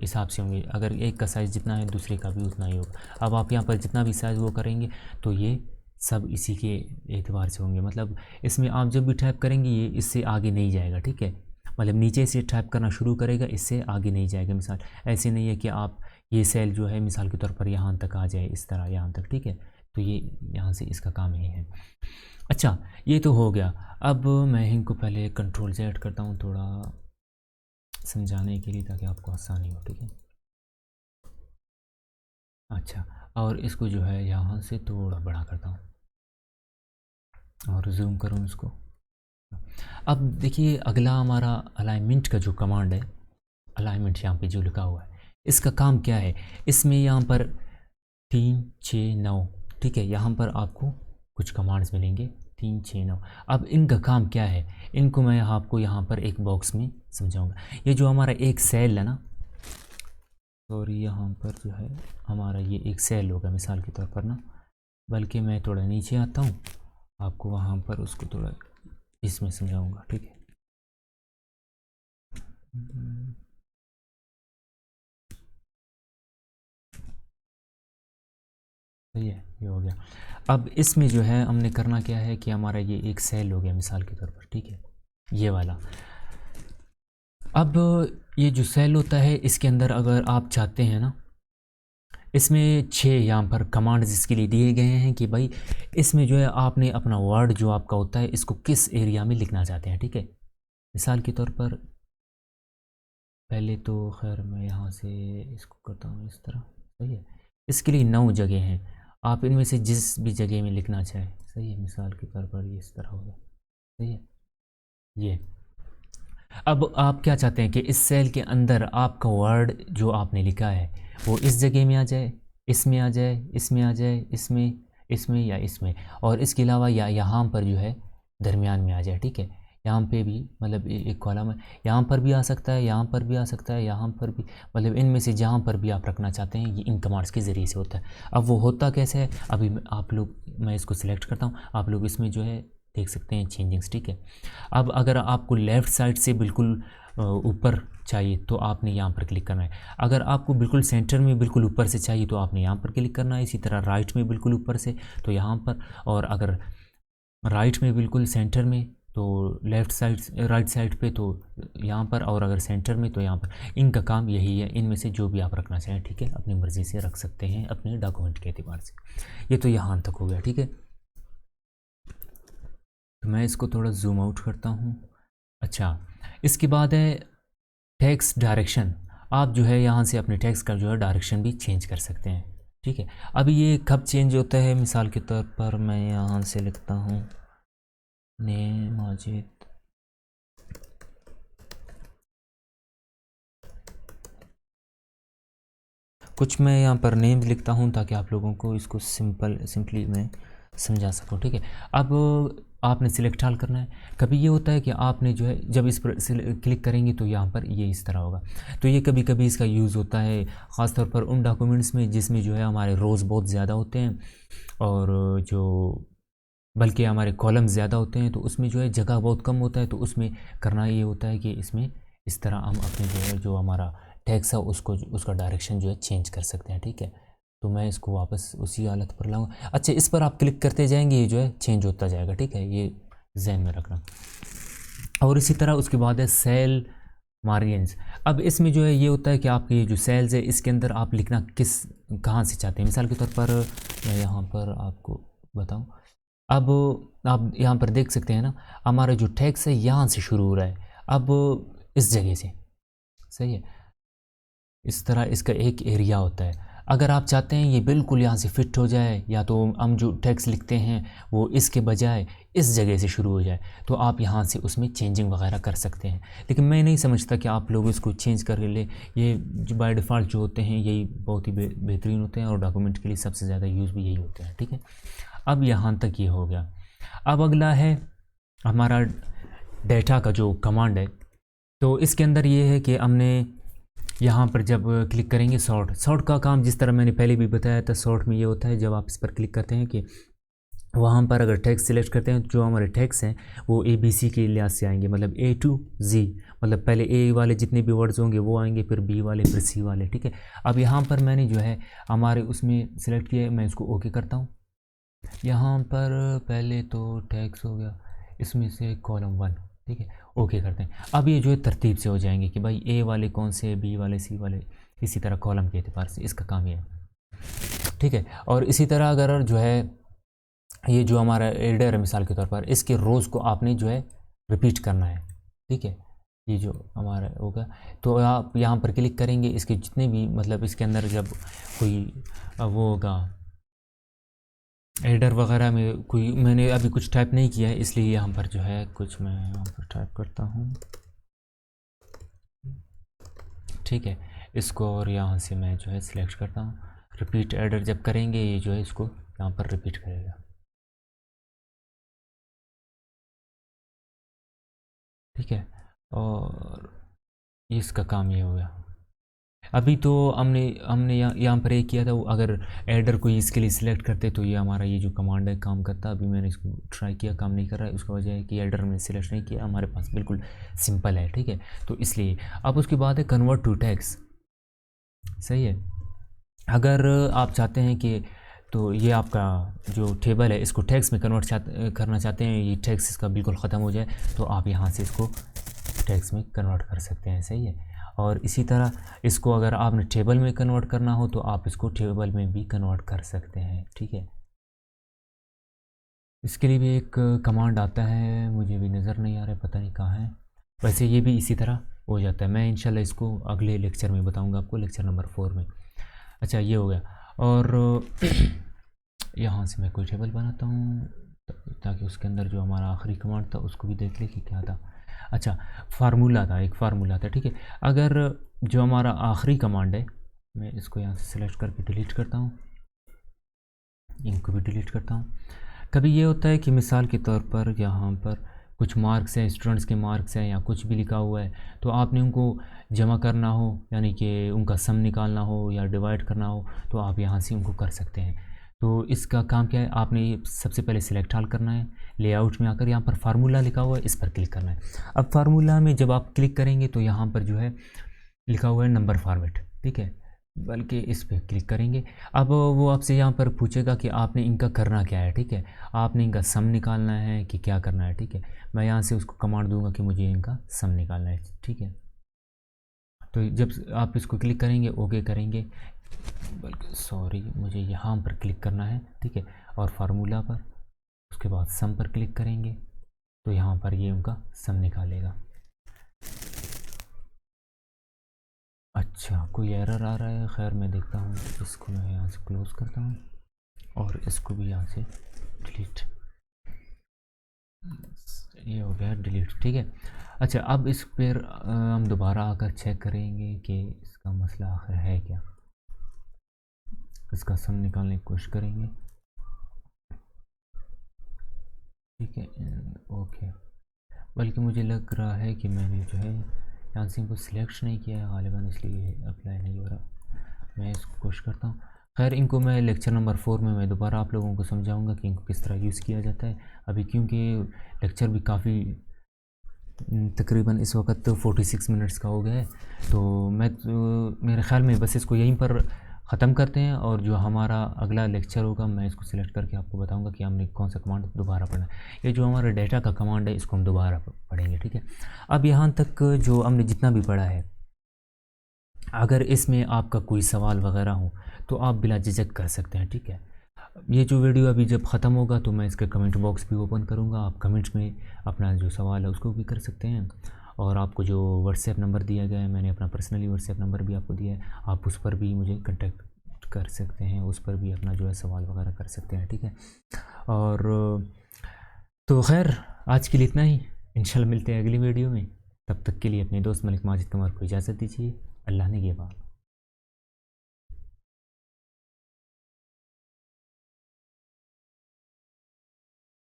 हिसाब से होंगे, अगर एक का साइज़ जितना है दूसरे का भी उतना ही होगा। अब आप यहाँ पर जितना भी साइज़ वो करेंगे तो ये सब इसी के एतबार से होंगे, मतलब इसमें आप जब भी टाइप करेंगे ये इससे आगे नहीं जाएगा, ठीक है। मतलब नीचे से टाइप करना शुरू करेगा, इससे आगे नहीं जाएगा। मिसाल ऐसे नहीं है कि आप ये सेल जो है मिसाल के तौर पर यहाँ तक आ जाए, इस तरह यहाँ तक, ठीक है। तो ये यहाँ से इसका काम ये है। अच्छा, ये तो हो गया। अब मैं इनको पहले कंट्रोल Z करता हूँ थोड़ा समझाने के लिए ताकि आपको आसानी हो, ठीक है। अच्छा, और इसको जो है यहाँ से थोड़ा बड़ा करता हूँ और जूम करूँ इसको। अब देखिए अगला हमारा अलाइनमेंट का जो कमांड है, अलाइनमेंट यहाँ पे जो लिखा हुआ है इसका काम क्या है। इसमें यहाँ पर 3, 6, 9, ठीक है, यहाँ पर आपको कुछ कमांड्स मिलेंगे 3, 6, 9। अब इनका काम क्या है इनको मैं आपको यहाँ पर एक बॉक्स में समझाऊंगा। ये जो हमारा एक सेल है ना, सॉरी यहाँ पर जो है हमारा ये एक सेल होगा मिसाल के तौर पर ना, बल्कि मैं थोड़ा नीचे आता हूँ आपको वहाँ पर उसको थोड़ा इसमें समझाऊंगा, ठीक है। सही है, ये हो गया। अब इसमें जो है हमने करना क्या है कि हमारा ये एक सेल हो गया मिसाल के तौर पर, ठीक है, ये वाला। अब ये जो सेल होता है इसके अंदर अगर आप चाहते हैं ना इसमें 6 यहाँ पर कमांड्स इसके लिए दिए गए हैं कि भाई इसमें जो है आपने अपना वर्ड जो आपका होता है इसको किस एरिया में लिखना चाहते हैं, ठीक है। मिसाल के तौर पर पहले तो खैर मैं यहाँ से इसको करता हूँ इस तरह, सही है। इसके लिए 9 जगह हैं, आप इनमें से जिस भी जगह में लिखना चाहें, सही है। मिसाल के तौर पर ये इस तरह होगा, सही है। ये अब आप क्या चाहते हैं कि इस सेल के अंदर आपका वर्ड जो आपने लिखा है वो इस जगह में आ जाए, इसमें आ जाए, इसमें आ जाए, इसमें, इसमें या इसमें, और इसके अलावा या यहाँ पर जो है दरमियान में आ जाए, ठीक है। यहाँ पे भी मतलब एक कॉलम है, यहाँ पर भी आ सकता है, यहाँ पर भी आ सकता है, यहाँ पर भी, मतलब इनमें से जहाँ पर भी आप रखना चाहते हैं ये इन कमांड्स के ज़रिए से होता है। अब वो होता कैसे है, अभी आप लोग, मैं इसको सिलेक्ट करता हूँ, आप लोग इसमें जो है देख सकते हैं चेंजिंग्स, ठीक है। अब अगर आपको लेफ़्ट साइड से बिल्कुल ऊपर चाहिए तो आपने यहाँ पर क्लिक करना है। अगर आपको बिल्कुल सेंटर में बिल्कुल ऊपर से चाहिए तो आपने यहाँ पर क्लिक करना है। इसी तरह राइट में बिल्कुल ऊपर से तो यहाँ पर, और अगर राइट में बिल्कुल सेंटर में तो लेफ़्ट साइड, राइट साइड पे तो यहाँ पर, और अगर सेंटर में तो यहाँ पर। इनका काम यही है, इनमें से जो भी आप रखना चाहें, ठीक है, अपनी मर्ज़ी से रख सकते हैं अपने डॉक्यूमेंट के एतबार से। ये तो यहाँ तक हो गया, ठीक है। तो मैं इसको थोड़ा जूम आउट करता हूँ। अच्छा, इसके बाद है टेक्स्ट डायरेक्शन। आप जो है यहाँ से अपने टेक्स्ट का जो है डायरेक्शन भी चेंज कर सकते हैं, ठीक है। अभी ये कब चेंज होता है, मिसाल के तौर पर मैं यहाँ से लिखता हूँ ने माजिद, कुछ मैं यहाँ पर नेम लिखता हूँ ताकि आप लोगों को इसको सिंपली मैं समझा सकूँ, ठीक है। अब आपने सिलेक्ट ऑल करना है। कभी ये होता है कि आपने जो है जब इस पर क्लिक करेंगे तो यहाँ पर ये इस तरह होगा, तो ये कभी कभी इसका यूज़ होता है ख़ास तौर पर उन डॉक्यूमेंट्स में जिसमें जो है हमारे रोज़ बहुत ज़्यादा होते हैं और जो बल्कि हमारे कॉलम ज़्यादा होते हैं, तो उसमें जो है जगह बहुत कम होता है। तो उसमें करना ये होता है कि इसमें इस तरह हम अपने जो है जो हमारा टेक्स्ट है उसको, उसका डायरेक्शन जो है चेंज कर सकते हैं, ठीक है। तो मैं इसको वापस उसी हालत पर लाऊंगा। अच्छा, इस पर आप क्लिक करते जाएंगे, ये जो है चेंज होता जाएगा, ठीक है, ये जहन में रखना। और इसी तरह उसके बाद है सेल मार्जिन्स। अब इसमें जो है ये होता है कि आपके ये जो सेल्स है इसके अंदर आप लिखना किस, कहाँ से चाहते हैं। मिसाल के तौर पर मैं यहाँ पर आपको बताऊँ, अब आप यहाँ पर देख सकते हैं ना, हमारा जो टेक्स्ट है यहाँ से शुरू हो रहा है, अब इस जगह से, सही है। इस तरह इसका एक एरिया होता है। अगर आप चाहते हैं ये बिल्कुल यहाँ से फिट हो जाए, या तो हम जो टेक्स्ट लिखते हैं वो इसके बजाय इस जगह से शुरू हो जाए, तो आप यहाँ से उसमें चेंजिंग वगैरह कर सकते हैं। लेकिन मैं नहीं समझता कि आप लोग इसको चेंज कर ले, ये जो बाय डिफ़ॉल्ट जो होते हैं यही बहुत ही बेहतरीन होते हैं और डॉक्यूमेंट के लिए सबसे ज़्यादा यूज़ भी यही होते हैं, ठीक है। अब यहाँ तक ये हो गया। अब अगला है हमारा डेटा का जो कमांड है। तो इसके अंदर ये है कि हमने यहाँ पर जब क्लिक करेंगे सॉर्ट का काम जिस तरह मैंने पहले भी बताया था, सॉर्ट में ये होता है जब आप इस पर क्लिक करते हैं कि वहाँ पर अगर टेक्स्ट सिलेक्ट करते हैं जो हमारे टेक्स्ट हैं वो ABC के लिहाज से आएंगे, मतलब A to Z, मतलब पहले A वाले जितने भी वर्ड्स होंगे वो आएंगे, फिर B वाले, फिर C वाले, ठीक है। अब यहाँ पर मैंने जो है हमारे उसमें सिलेक्ट किया है, मैं इसको ओके करता हूँ। यहाँ पर पहले तो टेक्स्ट हो गया, इसमें से कॉलम 1, ठीक है, ओके करते हैं। अब ये जो है तरतीब से हो जाएंगे कि भाई A वाले कौन से, B वाले, C वाले, इसी तरह कॉलम के एतबार से इसका काम ये है, ठीक है। और इसी तरह अगर जो है ये जो हमारा एडर है मिसाल के तौर पर, इसके रोज़ को आपने जो है रिपीट करना है, ठीक है। ये जो हमारा होगा तो आप यहाँ पर क्लिक करेंगे, इसके जितने भी मतलब इसके अंदर जब कोई वो होगा एडर वगैरह में कोई, मैंने अभी कुछ टाइप नहीं किया है इसलिए यहाँ पर जो है कुछ मैं यहाँ पर टाइप करता हूँ, ठीक है। इसको और यहाँ से मैं जो है सिलेक्ट करता हूँ, रिपीट एडर जब करेंगे ये जो है इसको यहाँ पर रिपीट करेगा, ठीक है। और इसका काम ये हो गया। अभी तो हमने यहाँ पर एक किया था, वो अगर एडर कोई इसके लिए सिलेक्ट करते तो ये हमारा ये जो कमांड है काम करता। अभी मैंने इसको ट्राई किया, काम नहीं कर रहा है, उसका वजह है कि एडर में सिलेक्ट नहीं किया, हमारे पास बिल्कुल सिंपल है, ठीक है, तो इसलिए। अब उसके बाद है कन्वर्ट टू टेक्स्ट, सही है। अगर आप चाहते हैं कि तो ये आपका जो टेबल है इसको टेक्स्ट में कन्वर्ट करना चाहते हैं, ये टेक्स्ट इसका बिल्कुल ख़त्म हो जाए, तो आप यहाँ से इसको टेक्स्ट में कन्वर्ट कर सकते हैं, सही है। और इसी तरह इसको अगर आपने टेबल में कन्वर्ट करना हो तो आप इसको टेबल में भी कन्वर्ट कर सकते हैं, ठीक है। इसके लिए भी एक कमांड आता है, मुझे भी नज़र नहीं आ रहा है, पता नहीं कहाँ है। वैसे ये भी इसी तरह हो जाता है। मैं इंशाल्लाह इसको अगले लेक्चर में बताऊंगा आपको, लेक्चर नंबर 4 में। अच्छा, ये हो गया। और यहाँ से मैं कोई टेबल बनाता हूँ ताकि उसके अंदर जो हमारा आखिरी कमांड था उसको भी देख ले कि क्या था। अच्छा, फार्मूला था, एक फार्मूला था, ठीक है। अगर जो हमारा आखिरी कमांड है, मैं इसको यहाँ से सिलेक्ट करके डिलीट करता हूँ, इनको भी डिलीट करता हूँ। कभी ये होता है कि मिसाल के तौर पर यहाँ पर कुछ मार्क्स हैं, स्टूडेंट्स के मार्क्स हैं या कुछ भी लिखा हुआ है, तो आपने उनको जमा करना हो, यानी कि उनका सम निकालना हो या डिवाइड करना हो, तो आप यहाँ से उनको कर सकते हैं। तो इसका काम क्या है, आपने ये सबसे पहले सिलेक्ट ऑल करना है, लेआउट में आकर यहाँ पर फार्मूला लिखा हुआ है, इस पर क्लिक करना है। अब फार्मूला में जब आप क्लिक करेंगे तो यहाँ पर जो है लिखा हुआ है नंबर फॉर्मेट, ठीक है, बल्कि इस पर क्लिक करेंगे। अब वो आपसे यहाँ पर पूछेगा कि आपने इनका करना क्या है, ठीक है, आपने इनका सम निकालना है कि क्या करना है, ठीक है। मैं यहाँ से उसको कमांड दूंगा कि मुझे इनका सम निकालना है, ठीक है। तो जब आप इसको क्लिक करेंगे, ओके करेंगे, बल्कि सॉरी, मुझे यहाँ पर क्लिक करना है, ठीक है, और फार्मूला पर, उसके बाद सम पर क्लिक करेंगे तो यहाँ पर ये उनका सम निकालेगा। अच्छा, कोई एरर आ रहा है, खैर मैं देखता हूँ। इसको मैं यहाँ से क्लोज़ करता हूँ और इसको भी यहाँ से डिलीट, ये हो गया डिलीट, ठीक है। अच्छा, अब इस पर हम दोबारा आकर चेक करेंगे कि इसका मसला आखिर है क्या। इसका सम निकालने की कोशिश करेंगे, ठीक है, ओके। बल्कि मुझे लग रहा है कि मैंने जो है यहाँ से इनको सिलेक्ट नहीं किया है गालिबा, इसलिए अप्लाई नहीं हो रहा। मैं इसको कोशिश करता हूँ। खैर, इनको मैं लेक्चर नंबर 4 में मैं दोबारा आप लोगों को समझाऊंगा कि इनको किस तरह यूज़ किया जाता है। अभी क्योंकि लेक्चर भी काफ़ी तकरीबन इस वक्त 46 मिनट्स का हो गया है, तो मेरे ख़्याल में बस इसको यहीं पर ख़त्म करते हैं। और जो हमारा अगला लेक्चर होगा मैं इसको सिलेक्ट करके आपको बताऊंगा कि हमने कौन सा कमांड दोबारा पढ़ना है। ये जो हमारा डेटा का कमांड है इसको हम दोबारा पढ़ेंगे, ठीक है। अब यहाँ तक जो हमने जितना भी पढ़ा है, अगर इसमें आपका कोई सवाल वगैरह हो तो आप बिला झिझक कर सकते हैं, ठीक है। ये जो वीडियो अभी जब ख़त्म होगा तो मैं इसका कमेंट बॉक्स भी ओपन करूँगा, आप कमेंट्स में अपना जो सवाल है उसको भी कर सकते हैं। और आपको जो व्हाट्सएप नंबर दिया गया है, मैंने अपना पर्सनली व्हाट्सएप नंबर भी आपको दिया है, आप उस पर भी मुझे कांटेक्ट कर सकते हैं, उस पर भी अपना जो है सवाल वगैरह कर सकते हैं, ठीक है। और तो खैर, आज के लिए इतना ही, इंशाल्लाह मिलते हैं अगली वीडियो में। तब तक के लिए अपने दोस्त मलिक माजिद कमर को इजाज़त दीजिए। अल्लाह ने के बाद।